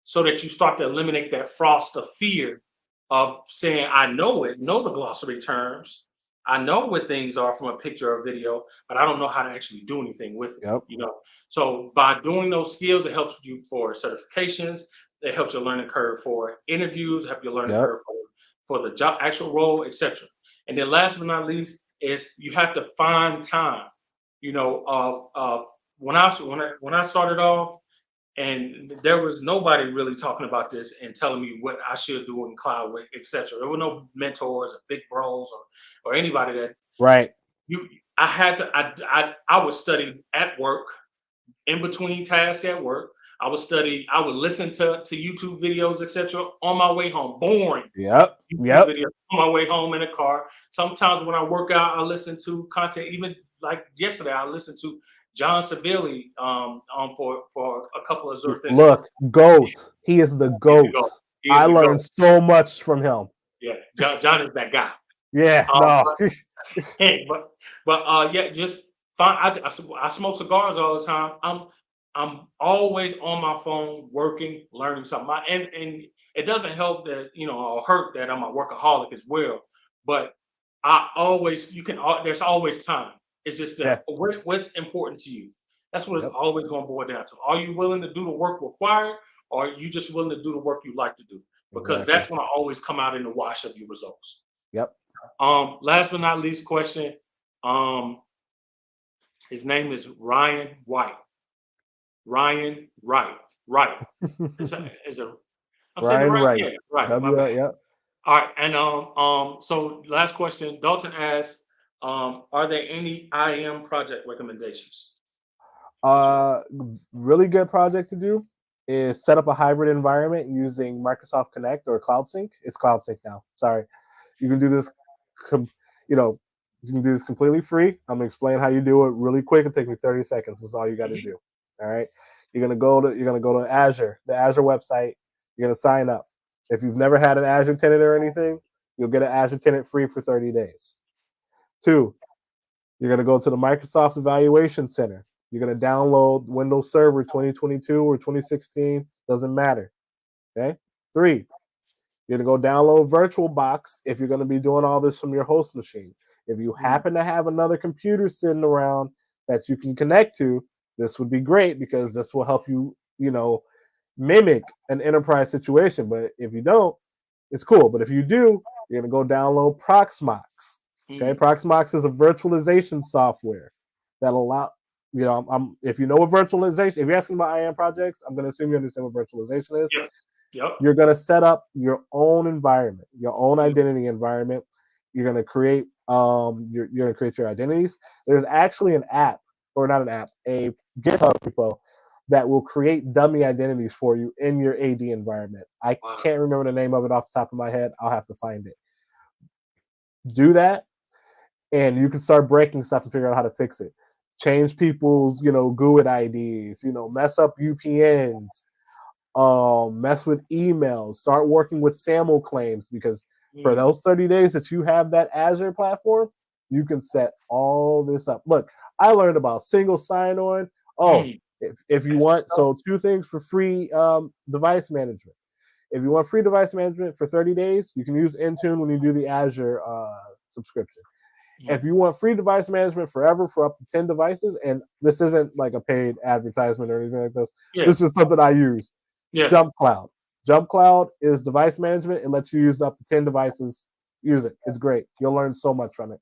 so that you start to eliminate that frost of fear of saying, I know the glossary terms. I know what things are from a picture or video, but I don't know how to actually do anything with it. So by doing those skills, it helps you for certifications. It helps your learning curve for interviews, help your learning curve for the job, actual role, etc. And then last but not least is you have to find time, of when I started off, and there was nobody really talking about this and telling me what I should do in cloud, etc. There were no mentors or big bros or anybody that I had to. I would study at work, in between tasks at work. I would study. I would listen to YouTube videos, etc. on my way home. Boring. YouTube videos on my way home in the car. Sometimes when I work out, I listen to content. Even like yesterday, I listened to John Civilli for a couple of Azure things. Look, GOAT. He is the GOAT. I learned so much from him. Yeah, John is that guy. Yeah, just fine. I smoke cigars all the time. I'm always on my phone working, learning something. And it doesn't help that or hurt that I'm a workaholic as well. But there's always time. It's just that what's important to you. That's what it's always going to boil down to. Are you willing to do the work required, or are you just willing to do the work you like to do? Because that's going to always come out in the wash of your results. Last but not least question. His name is Ryan Wright. Ryan Wright. Right. I'm saying Ryan Wright. Yeah, right. All right. And so last question. Dalton asks, are there any IAM project recommendations? Really good project to do is set up a hybrid environment using Microsoft Connect or Cloud Sync. It's Cloud Sync now. Sorry. You can do this, you can do this completely free. I'm gonna explain how you do it really quick. It'll take me 30 seconds. That's all you got to do. All right. You're gonna go to Azure, the Azure website. You're gonna sign up. If you've never had an Azure tenant or anything, you'll get an Azure tenant free for 30 days. 2, you're going to go to the Microsoft Evaluation Center. You're going to download Windows Server 2022 or 2016, doesn't matter. Okay. 3, you're going to go download VirtualBox if you're going to be doing all this from your host machine. If you happen to have another computer sitting around that you can connect to, this would be great because this will help you, mimic an enterprise situation. But if you don't, it's cool. But if you do, you're going to go download Proxmox. Okay, Proxmox is a virtualization software that allow, if you know what virtualization, if you're asking about IAM projects, I'm going to assume you understand what virtualization is. Yep. You're going to set up your own environment, your own identity environment. You're going to create, you're going to create your identities. There's actually an app, or not an app, a GitHub repo that will create dummy identities for you in your AD environment. I can't remember the name of it off the top of my head. I'll have to find it. Do that, and you can start breaking stuff and figure out how to fix it. Change people's, GUID IDs, mess up UPNs, mess with emails, start working with SAML claims, because for those 30 days that you have that Azure platform, you can set all this up. Look, I learned about single sign-on. If you want, so 2 things for free device management. If you want free device management for 30 days, you can use Intune when you do the Azure subscription. If you want free device management forever for up to 10 devices, and this isn't like a paid advertisement or anything like this, this is something I use. Jump Cloud. Jump Cloud is device management. It lets you use up to 10 devices. Use it. It's great. You'll learn so much from it.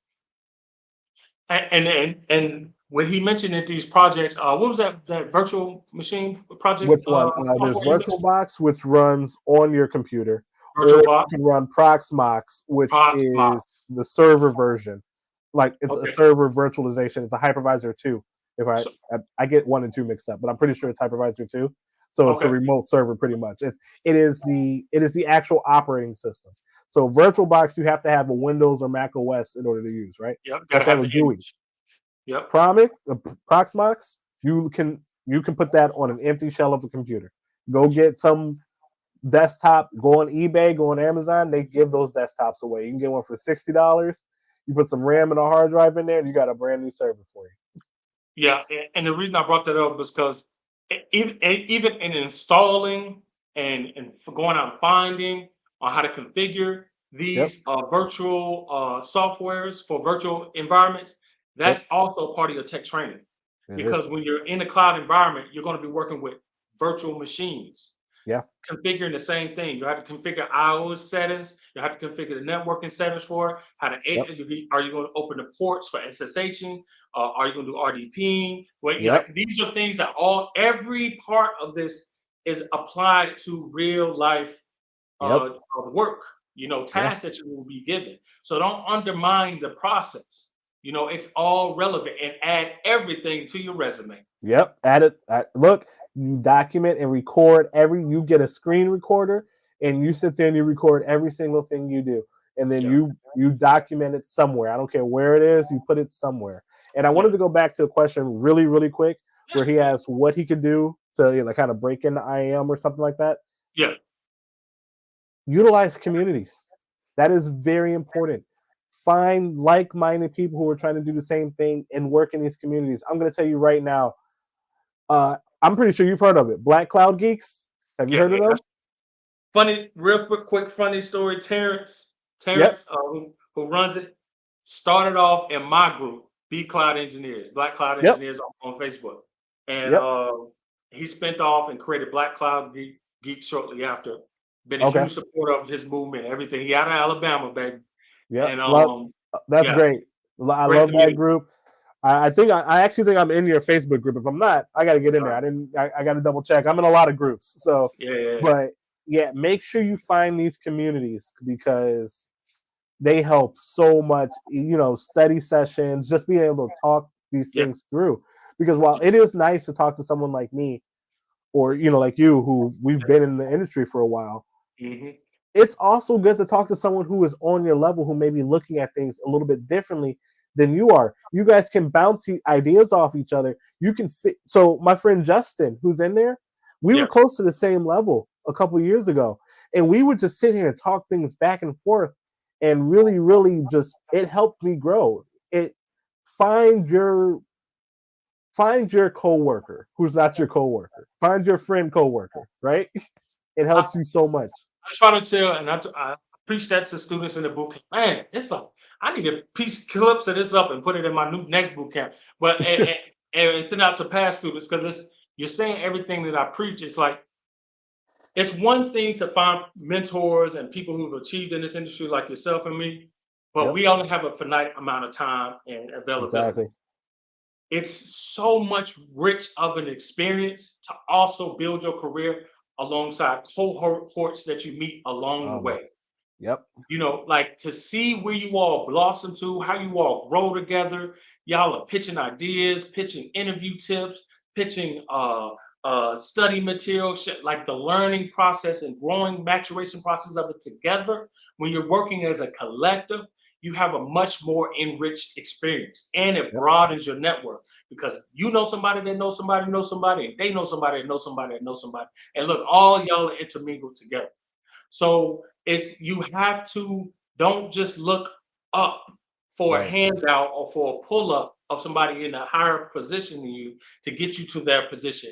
And when he mentioned that these projects, what was that virtual machine project? Which one? There's VirtualBox, which runs on your computer. VirtualBox. Or you can run Proxmox, which is the server version. Like it's a server virtualization. It's a hypervisor 2. If I get 1 and 2 mixed up, but I'm pretty sure it's hypervisor 2. So it's a remote server, pretty much. It is the actual operating system. So VirtualBox, you have to have a Windows or Mac OS in order to use, right? Yep. You have to have a GUI. Yep. Proxmox, you can put that on an empty shell of a computer. Go get some desktop. Go on eBay. Go on Amazon. They give those desktops away. You can get one for $60. You put some RAM and a hard drive in there, and you got a brand new server for you. Yeah, and the reason I brought that up is because even in installing and for going out and finding on how to configure these virtual softwares for virtual environments, that's also part of your tech training. Because when you're in a cloud environment, you're going to be working with virtual machines. Yeah. Configuring the same thing. You have to configure iOS settings. You have to configure the networking settings for it. How to are you going to open the ports for SSHing? Are you going to do RDPing? These are things that every part of this is applied to real life work. Tasks that you will be given. So don't undermine the process. It's all relevant, and add everything to your resume. Yep. Add it. Look, you document and record you get a screen recorder, and you sit there and you record every single thing you do. And then you document it somewhere. I don't care where it is, you put it somewhere. And I wanted to go back to a question really, really quick, where he asked what he could do to kind of break into IAM or something like that. Yeah. Utilize communities. That is very important. Find like-minded people who are trying to do the same thing and work in these communities. I'm going to tell you right now, I'm pretty sure you've heard of it. Black Cloud Geeks. Have you heard of them? Funny, real quick, funny story. Terrence, who runs it, started off in my group, BCloud Engineers, Black Cloud Engineers on Facebook. And he spent off and created Black Cloud Geek shortly after. Been a huge supporter of his movement, everything. He out of Alabama, baby. Yeah, that's great. I love that group. I actually think I'm in your Facebook group. If I'm not, I got to get in there. I got to double check. I'm in a lot of groups. So, but make sure you find these communities because they help so much. Study sessions, just being able to talk these things through. Because while it is nice to talk to someone like me, or like you, who we've been in the industry for a while. Mm-hmm. It's also good to talk to someone who is on your level, who may be looking at things a little bit differently than you are. You guys can bounce ideas off each other. You can fit. So my friend Justin, who's in there, we were close to the same level. a couple years ago, and we would just sit here and talk things back and forth, and really, really just it helped me grow. It find your coworker who's not your coworker. Find your friend coworker, right? It I, helps you so much. I try to tell, and I preach that to students in the boot camp. Man, it's like I need to piece clips of this up and put it in my new next boot camp. But and send out to past students because it's you're saying everything that I preach. It's like it's one thing to find mentors and people who've achieved in this industry like yourself and me, but Yep, we only have a finite amount of time and availability. exactly. It's so much rich of an experience to also build your career alongside cohorts that you meet along the Oh my, way. yep, Like to see where you all blossom to, how you all grow together. Y'all are pitching ideas, pitching interview tips, pitching study material, like the learning process and growing maturation process of it together. When you're working as a collective, you have a much more enriched experience and it yep, broadens your network because you know somebody that knows somebody, knows somebody, and they know somebody that knows somebody that knows somebody. And look, all y'all are intermingled together. So it's you have to don't just look up for a right, handout or for a pull up of somebody in a higher position than you to get you to their position.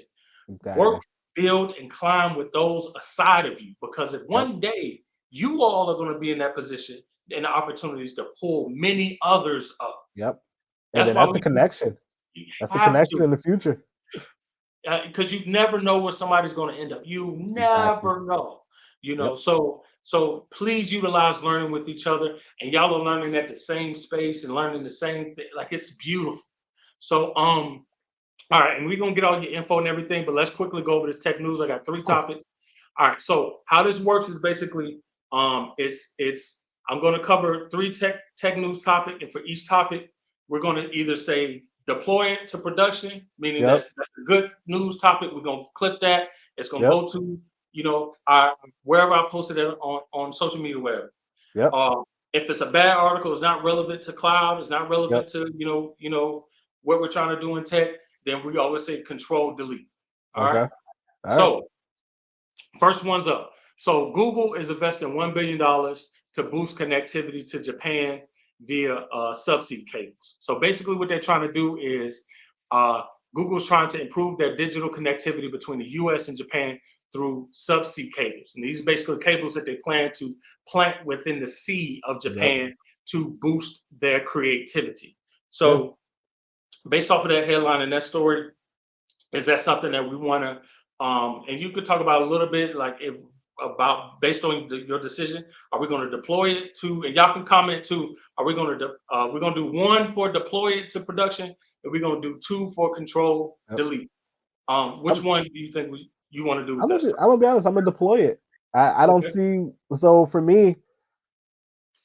exactly. Work, build, and climb with those aside of you because if Yep, one day you all are going to be in that position and the opportunities to pull many others up. yep. And That's then why that's a we keep connection. you That's a have connection to in the future. because you never know where somebody's going to end up. You Exactly. never know, Yep. So please utilize learning with each other, and y'all are learning at the same space and learning the same thing. Like it's beautiful. So all right, and we're gonna get all your info and everything, but let's quickly go over this tech news. I got three Cool. topics. All right, so how this works is basically it's I'm going to cover three tech news topic, and for each topic, we're going to either say deploy it to production, meaning Yep. that's a good news topic. We're going to clip that. It's going to Yep. go to our wherever I posted it on social media, wherever. Yep. Um, if it's a bad article, it's not relevant to cloud, it's not Yep. relevant to what we're trying to do in tech. Then we always say control delete. All right. Okay. All right. So first one's up. So Google is investing $1 billion to boost connectivity to Japan via subsea cables. So basically, what they're trying to do is uh, Google's trying to improve their digital connectivity between the U.S. and Japan through subsea cables. And these are basically cables that they plan to plant within the sea of Yep. Japan to boost their creativity. Yeah. So based off of that headline and that story, is that something that we want to and you could talk about a little bit like if about based on your decision, are we going to deploy it to, and y'all can comment too, are we going to we're going to do one for deploy it to production and we're going to do two for control Yep. delete. Which I'm one do you think you want to do I'm gonna best be, for? I'm gonna be honest. I'm gonna deploy it. I don't Okay. see. So for me,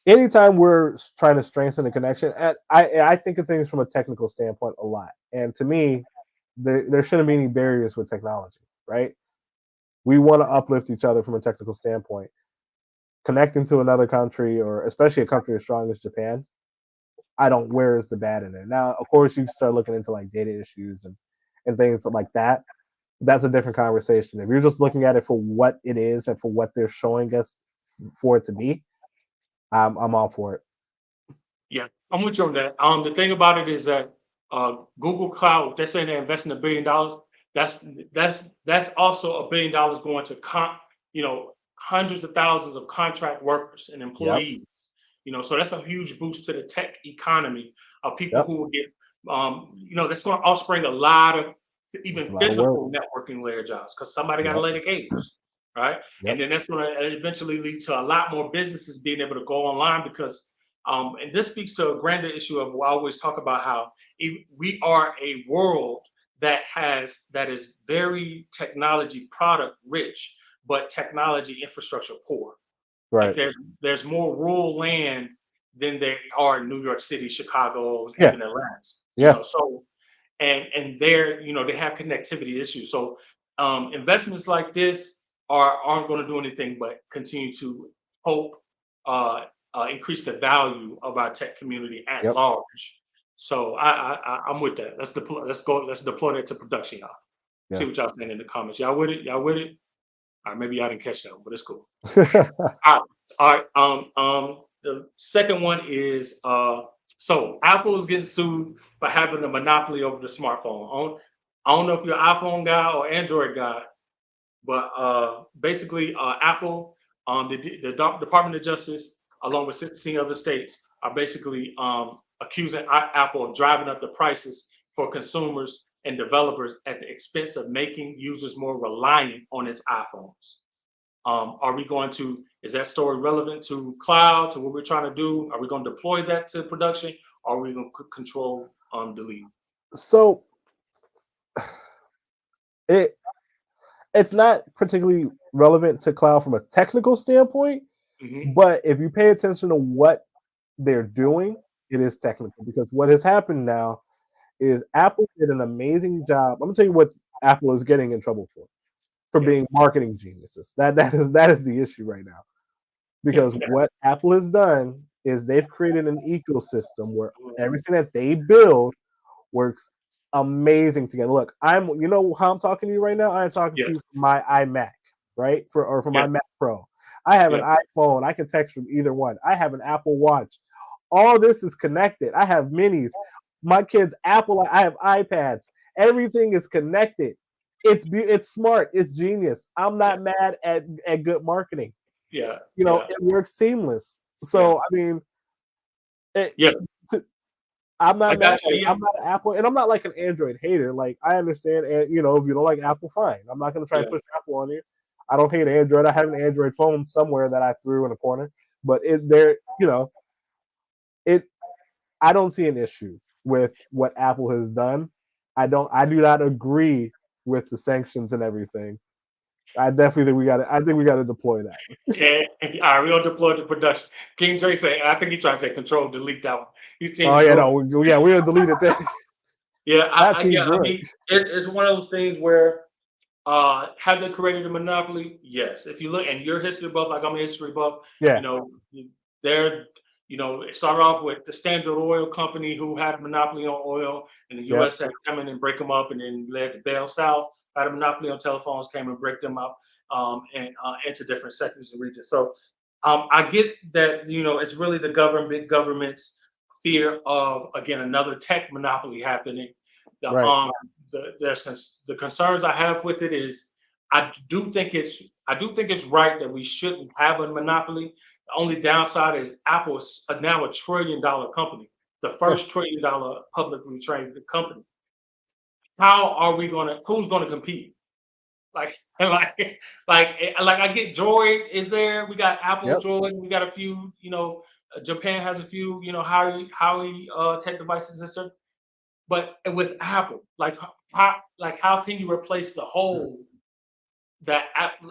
anytime we're trying to strengthen the connection, and I think of things from a technical standpoint a lot. And to me, there shouldn't be any barriers with technology, right? We want to uplift each other from a technical standpoint. Connecting to another country, or especially a country as strong as Japan, I don't. Where is the bad in it? Now, of course, you start looking into like data issues and things like that. That's a different conversation. If you're just looking at it for what it is and for what they're showing us for it to be, I'm all for it. Yeah, I'm with you on that. The thing about it is that Google Cloud, they're saying they're investing $1 billion. That's that's also $1 billion going to hundreds of thousands of contract workers and Yep. employees. So that's a huge boost to the tech economy of people Yep. who will get that's going to offspring a lot of It's a even lot of work. physical networking layer jobs because somebody got to Yep. lay the cables, right? And Yep. then that's going to eventually lead to a lot more businesses being able to go online because and this speaks to a grander issue of what I always talk about how we are a world that is very technology product rich, but technology infrastructure poor. Like Right. there's more rural land than there are in New York City, Chicago, Yeah. even Atlanta. Yeah. So and they're they have connectivity issues. So investments like this aren't going to do anything but continue to hope uh, increase the value of our tech community at Yep. large. So I'm with that. Let's deploy that to production, y'all. See Yeah. what y'all saying in the comments. Y'all with it? Y'all with it? All right, maybe I didn't catch that one, but it's cool. All right. The second one is so Apple is getting sued for having a monopoly over the smartphone. I don't know if you're an iPhone guy or Android guy, but basically, Apple, the Department of Justice, along with 16 other states, are basically accusing Apple of driving up the prices for consumers and developers at the expense of making users more reliant on its iPhones. Are we going to, is that story relevant to cloud, to what we're trying to do? Are we going to deploy that to production? Or are we going to control delete? So it's not particularly relevant to cloud from a technical standpoint, but if you pay attention to what they're doing, it is technical, because what has happened now is Apple did an amazing job. I'm gonna tell you what Apple is getting in trouble for being marketing geniuses. That is the issue right now. Because what Apple has done is they've created an ecosystem where everything that they build works amazing together. Look, you know how I'm talking to you right now? I'm talking to you from my iMac, right? For my Mac Pro. I have an iPhone. I can text from either one. I have an Apple Watch. All this is connected. I have minis. My kids, Apple, I have iPads. Everything is connected. It's smart. It's genius. I'm not mad at good marketing. Yeah. You know, it works seamless. So, I mean, I'm not mad. I'm not an Apple, and I'm not like an Android hater. Like, I understand, and you know, if you don't like Apple, fine. I'm not going to try to push Apple on you. I don't hate Android. I have an Android phone somewhere that I threw in a corner, but I don't see an issue with what Apple has done. I do not agree with the sanctions and everything. I definitely think we got to. I think we got to deploy that. Yeah, all right, we'll deploy the production. King Dre said, I think he tried to say control, delete that one. He's oh yeah, no, we'll delete it. Yeah, I mean, it's one of those things where have they created a monopoly? Yes. If you look, and your history buff, like I'm a history buff, you know, they're, it started off with the Standard Oil Company, who had a monopoly on oil, and the U.S. had to come in and break them up, and then led to Bell South had a monopoly on telephones, came and break them up and into different sectors and regions. So I get that, it's really the government's fear of, again, another tech monopoly happening. The concerns I have with it is I do think it's right that we shouldn't have a monopoly. The only downside is Apple is now $1 trillion company, the first $1 trillion publicly traded company. How are we who's gonna compete? Like I get Droid is there. We got Apple Droid. We got a few, Japan has a few, Howie tech devices and stuff. But with Apple, how can you replace the hole that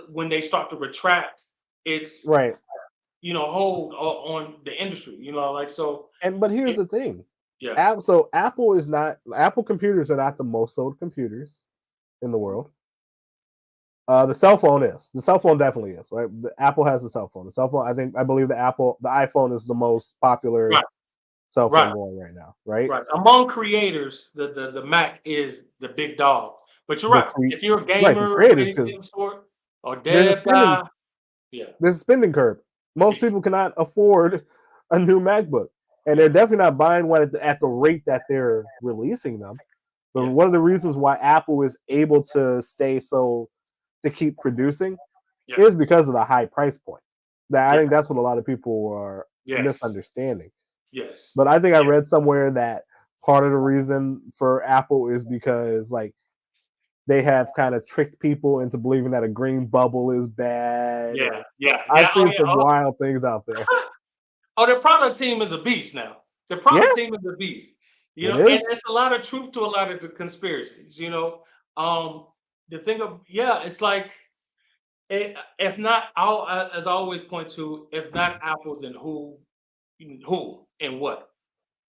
when they start to retract its hold on the industry, so. But here's the thing. Yeah. So Apple computers are not the most sold computers in the world. The cell phone is. The cell phone definitely is. Right? Apple has the cell phone. The cell phone, I believe the iPhone is the most popular cell phone going right now. Right. Right. Among creators, the Mac is the big dog. But you're right. If you're a gamer or dev guy, there's a spending curve. Most people cannot afford a new MacBook, and they're definitely not buying one at the rate that they're releasing them. But one of the reasons why Apple is able to to keep producing is because of the high price point. I think that's what a lot of people are misunderstanding. Yes. But I think I read somewhere that part of the reason for Apple is because they have kind of tricked people into believing that a green bubble is bad. I've seen some wild things out there. Their product team is a beast now. The product team is a beast. And there's a lot of truth to a lot of the conspiracies. The thing of it's like, if not, as I always point to, if not Apple, then who and what?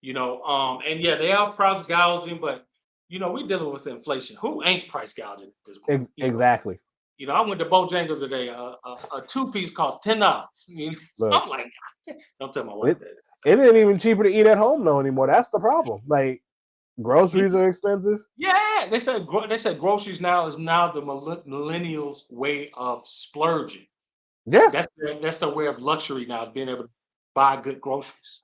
And they are price gouging, but we're dealing with inflation. Who ain't price gouging at this point? Exactly. I went to Bojangles today. A 2-piece cost $10. I'm like, don't tell my wife that. It ain't even cheaper to eat at home though anymore. That's the problem. Like, groceries are expensive. Yeah, Yeah, they said groceries now is now the millennials' way of splurging. Yeah, That's their way of luxury now, is being able to buy good groceries.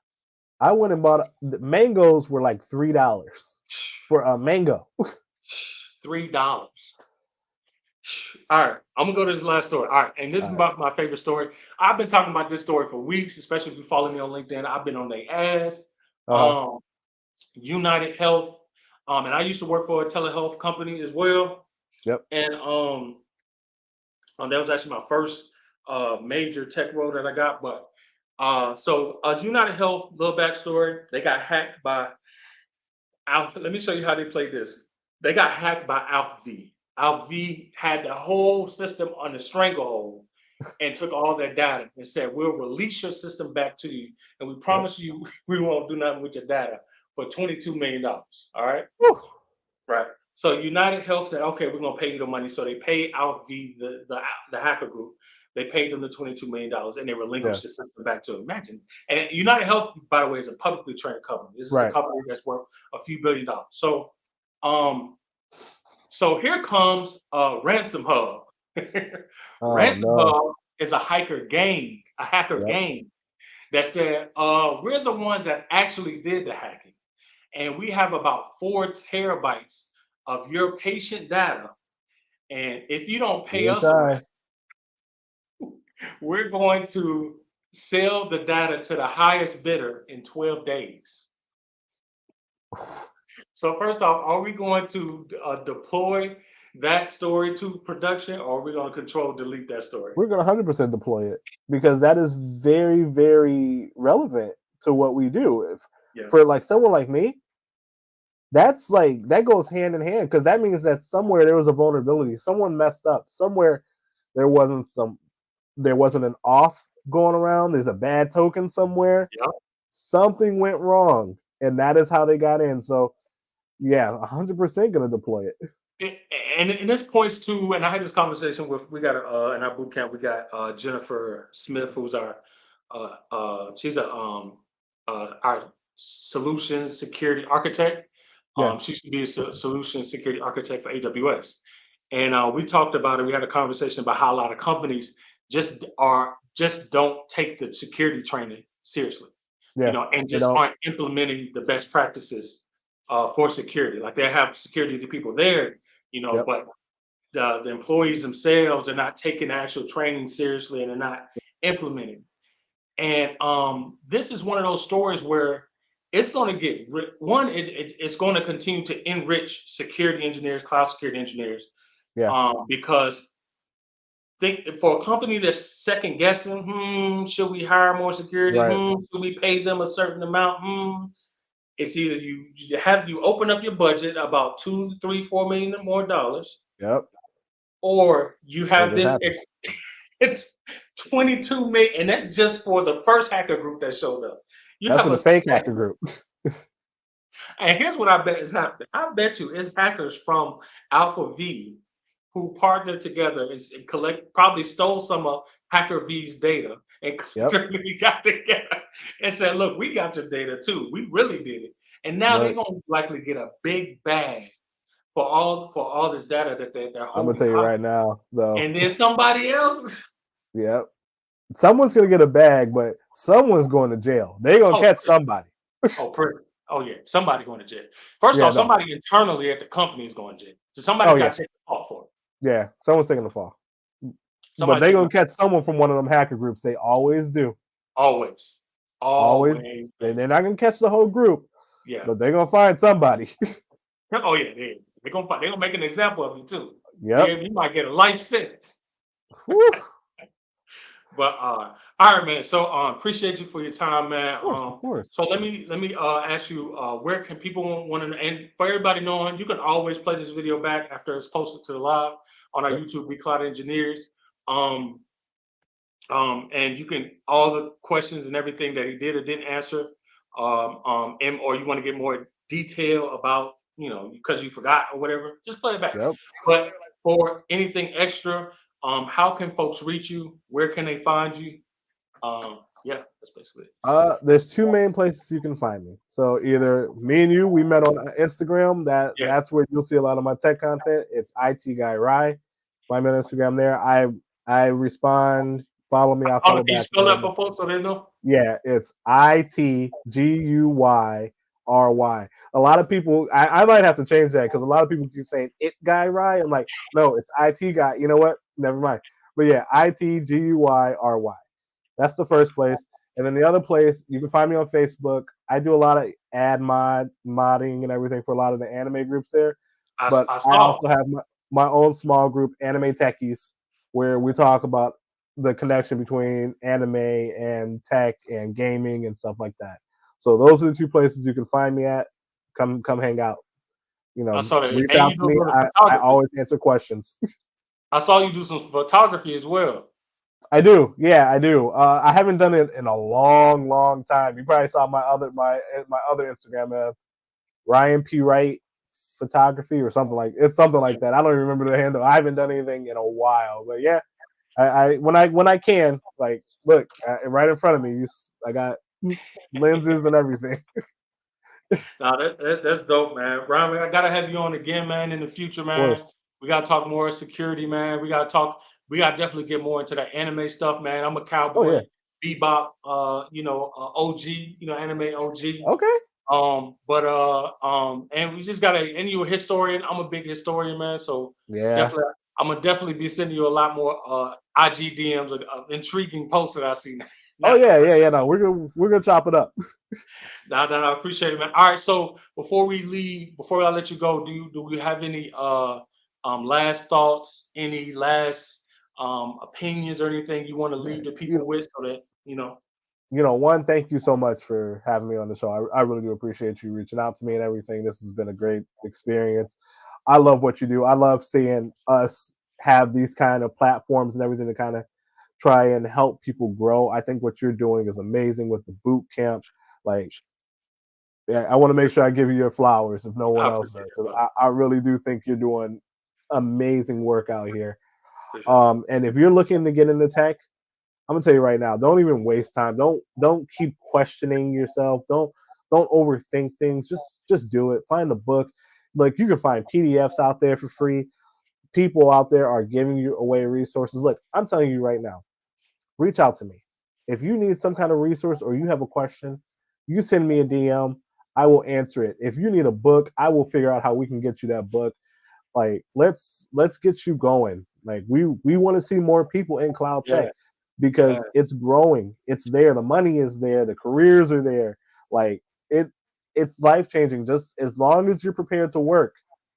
I went and bought the mangoes were like $3 for a mango. $3. All right, I'm gonna go to this last story. All right, and this is All right. about my favorite story. I've been talking about this story for weeks, especially if you follow me on LinkedIn. I've been on their ass. Uh-huh. Um, United Health, and I used to work for a telehealth company as well. Yep. And that was actually my first major tech role that I got. But so United Health, little backstory, they got hacked by Alpha. Let me show you how they played this. They got hacked by Alpha V. Alpha V had the whole system on the stranglehold and took all their data and said, "We'll release your system back to you, and we Yep. promise you we won't do nothing with your data for $22 million." All right. Whew. Right. So United Health said, "Okay, we're gonna pay you the money." So they paid Alpha V, the hacker group. They paid them the $22 million, and they Yeah. relinquished the system back to them. Imagine. And United Health, by the way, is a publicly traded company. This is a Right. company that's worth a few $1 billion. Um, so here comes Ransom Hub. Oh Ransom no. Hub is a hacker Yep. gang that said, we're the ones that actually did the hacking, and we have about 4 terabytes of your patient data. And if you don't pay Good us a time. rent, we're going to sell the data to the highest bidder in 12 days. So first off, are we going to deploy that story to production, or are we going to control delete that story? We're gonna 100% deploy it because that is very, very relevant to what we do. If Yeah. for like someone like me, that's like that goes hand in hand because that means that somewhere there was a vulnerability, someone messed up, somewhere there wasn't an off going around, there's a bad token somewhere, Yeah. something went wrong, and that is how they got in. So yeah, 100% gonna deploy it. And this points to, and I had this conversation with, we got in our boot camp, we got Jennifer Smith, who's she's our solution security architect. Yeah. She used to be a solution security architect for AWS, and we talked about it. We had a conversation about how a lot of companies just don't take the security training seriously, Yeah. and They just don't. aren't implementing the best practices for security. Like they have security people there, Yep. but the employees themselves are not taking actual training seriously, and they're not implementing. And this is one of those stories where it's going to get it's going to continue to enrich security engineers, cloud security engineers, Yeah. because think for a company that's second guessing, should we hire more security? Right. Should we pay them a certain amount? It's either you open up your budget about 2, 3, 4 million or more dollars, Yep. or you Or have this this happens. it's 22 million, and that's just for the first hacker group that showed up. You That's have for the a fake hacker group. And here's what I bet is happening. I bet you it's hackers from Alpha V who partnered together and probably stole some of Hacker V's data and Yep. clearly got together and said, "Look, we got your data too. We really did it." And now they're Look, gonna likely get a big bag for all this data that they're I'm gonna holding tell you right hostage. now, though. And then somebody else, Yep. Someone's gonna get a bag, but someone's going to jail. They're gonna oh, catch somebody. perfect. Oh yeah, somebody going to jail. First Yeah, off, no. somebody internally at the company is going to jail. So somebody Oh yeah, got to take the fall for it. yeah. Someone's taking the fall. But Somebody's they're taking gonna the catch someone from one of them hacker groups. They always do. always, Always. always, And man. they're not gonna catch the whole group, Yeah. but they're gonna find somebody. Oh yeah, they're gonna make an example of you too. Yep. You might get a life sentence. Whew. But all right, man. So appreciate you for your time, man. Of course, of course. So let me ask you, where can people want to, and for everybody knowing, you can always play this video back after it's posted to the live on our Yep. YouTube, BCloud Engineers. Um, and you can, all the questions and everything that he did or didn't answer, and or you want to get more detail about, because you forgot or whatever, just play it back. Yep. But for anything extra, how can folks reach you? Where can they find you? Um, Yeah, that's basically it. There's two main places you can find me. So either me and you, we met on Instagram. Yeah. That's where you'll see a lot of my tech content. It's IT Guy Rye. Find me on Instagram there. I respond. Follow me. I Oh, follow can you back. spell that for folks so they know? Yeah, it's ITGUYRY. A lot of people, I might have to change that because a lot of people keep saying it guy Rye. I'm like, no, it's IT guy. You know what? Never mind. But yeah, ITGUYRY. That's the first place. And then the other place, you can find me on Facebook. I do a lot of modding and everything for a lot of the anime groups there. But I I saw. also have my own small group, Anime Techies, where we talk about the connection between anime and tech and gaming and stuff like that. So those are the two places you can find me at. Come hang out. I saw that. Reach And out you to do a me. little I photography. always answer questions. I saw you do some photography as well. I do. Yeah, I do. I haven't done it in a long, long time. You probably saw my other Instagram, Ryan P. Wright photography or something like Yeah. that. I don't even remember the handle. I haven't done anything in a while, but yeah, I when I can, like, look right in front of me. I got lenses and everything. Nah, that's dope, man. Ryan, I gotta have you on again, man, in the future, Of man. course. We gotta talk more security, man. We gotta talk. We gotta definitely get more into that anime stuff, man. I'm a Oh cowboy, yeah. bebop, OG, anime OG. Okay. And we just gotta. And you're a historian. I'm a big historian, man. So Yeah. definitely, I'm gonna definitely be sending you a lot more IG DMs of intriguing posts that I see Oh now. yeah. No, we're gonna chop it up. I appreciate it, man. All right, so before we leave, before I let you go, do we have any last thoughts, any last opinions or anything you want to leave Man, the people with so that one, thank you so much for having me on the show. I really do appreciate you reaching out to me and everything. This has been a great experience. I love what you do. I love seeing us have these kind of platforms and everything to kind of try and help people grow. I think what you're doing is amazing with the boot camp. Like, yeah, I want to make sure I give you your flowers if no I one else appreciate does. it, 'Cause brother. I really do think you're doing amazing work out here. Appreciate it. And if you're looking to get into tech, I'm gonna tell you right now, don't even waste time. Don't keep questioning yourself. Don't overthink things. Just do it. Find a book. Like, you can find PDFs out there for free. People out there are giving you away resources. Look, I'm telling you right now, reach out to me. If you need some kind of resource or you have a question, you send me a DM. I will answer it. If you need a book, I will figure out how we can get you that book. Like, let's get you going. Like, we want to see more people in cloud Yeah, tech yeah. because it's growing. It's there. The money is there. The careers are there. Like, it's life changing. Just as long as you're prepared to work,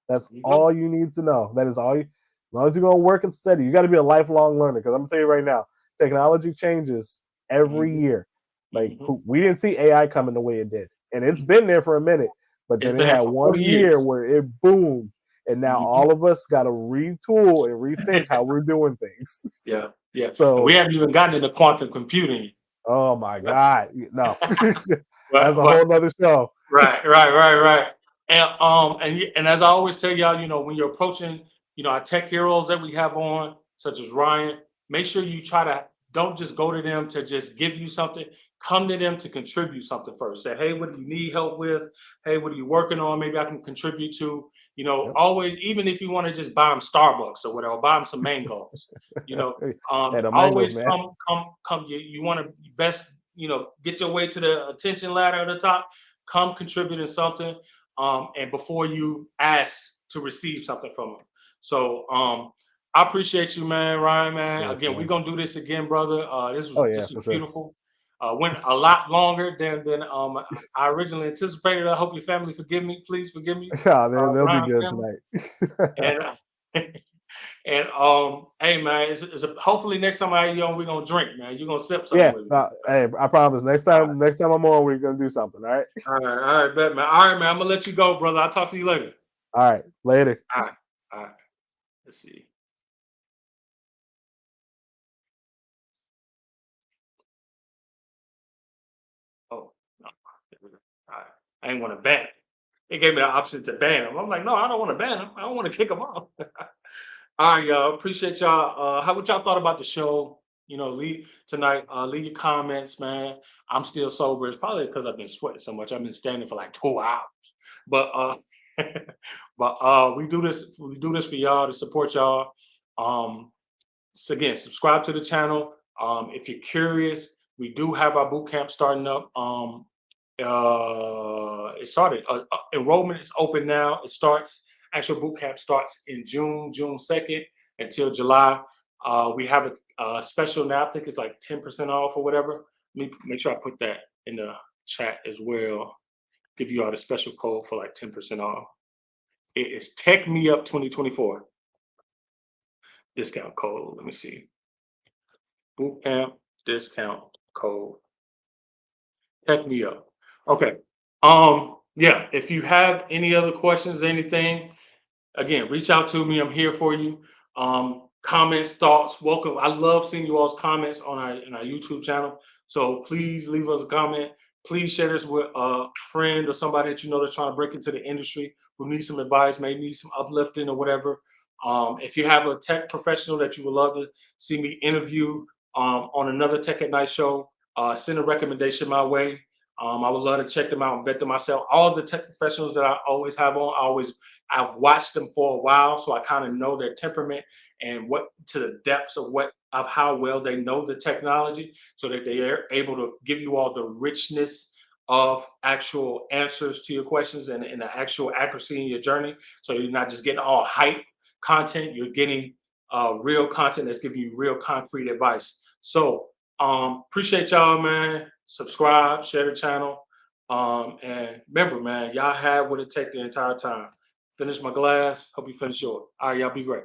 that's You go. all you need to know. That is all. As long as you're gonna work and study, you got to be a lifelong learner. Because I'm gonna tell you right now, technology changes every Hmm. year. Like, Hmm. we didn't see AI coming the way it did, and it's been there for a minute. But It's then it been here had for 40 one year years. where it boomed, and now Hmm. all of us got to retool and rethink how we're doing things. Yeah, yeah. And we So, haven't even gotten into quantum computing. oh my God, no, that's But a whole nother show. right. And as I always tell y'all, when you're approaching, our tech heroes that we have on, such as Ryan, make sure you try to don't just go to them to just give you something. Come to them to contribute something first. Say, hey, what do you need help with? Hey, what are you working on? Maybe I can contribute to. Yep. Always, even if you want to just buy them Starbucks or whatever, buy them some mangoes. Hey, the mangoes, Always man. come. You want to best, get your way to the attention ladder at the top. Come contribute in something, and before you ask to receive something from them. So I appreciate you, man, Ryan, Of man. course, Again, we're man. gonna do this again, brother. Oh yeah, This was for sure. beautiful. Went a lot longer than I originally anticipated. I hope your family forgive me. Please forgive me, Yeah, they'll be Ryan good family. tonight. And hey, man, hopefully next time I have you on, we're gonna drink, man. You're gonna sip something Yeah, with me. hey, I promise. All right, Next time I'm on, we're gonna do something. All right. all right, bet, man. All right, man. I'm gonna let you go, brother. I'll talk to you later. All right. Later. All right, all right. Let's see. Oh, no. All right. I didn't want to ban him. They gave me the option to ban him. I'm like, no, I don't want to ban him. I don't want to kick him off. All right, y'all. Appreciate y'all. How what y'all thought about the show? leave tonight. Leave your comments, man. I'm still sober. It's probably because I've been sweating so much. I've been standing for like 2 hours. But we do this. We do this for y'all to support y'all. Um, so again, subscribe to the channel. If you're curious, we do have our boot camp starting up. It started. Enrollment is open now. It starts. Actual boot camp starts in June 2nd until July. We have a special now. I think it's like 10% off or whatever. Let me make sure I put that in the chat as well. Give you all the special code for like 10% off. It is Tech Me Up 2024 discount code. Let me see. Bootcamp discount code. Tech Me Up. Okay. Yeah. If you have any other questions, anything, again, reach out to me. I'm here for you. Comments, thoughts, welcome. I love seeing you all's comments on our YouTube channel. So please leave us a comment. Please share this with a friend or somebody that you know that's trying to break into the industry who needs some advice, maybe needs some uplifting or whatever. If you have a tech professional that you would love to see me interview on another Tech at Night show, send a recommendation my way. I would love to check them out and vet them myself. All the tech professionals that I always have on, I've watched them for a while, so I kind of know their temperament and what to the depths of how well they know the technology, so that they are able to give you all the richness of actual answers to your questions and the actual accuracy in your journey. So you're not just getting all hype content, you're getting real content that's giving you real concrete advice. So appreciate y'all, man. Subscribe, share the channel. And remember, man, y'all had what it take the entire time. Finish my glass. Hope you finish yours. All right, y'all be great.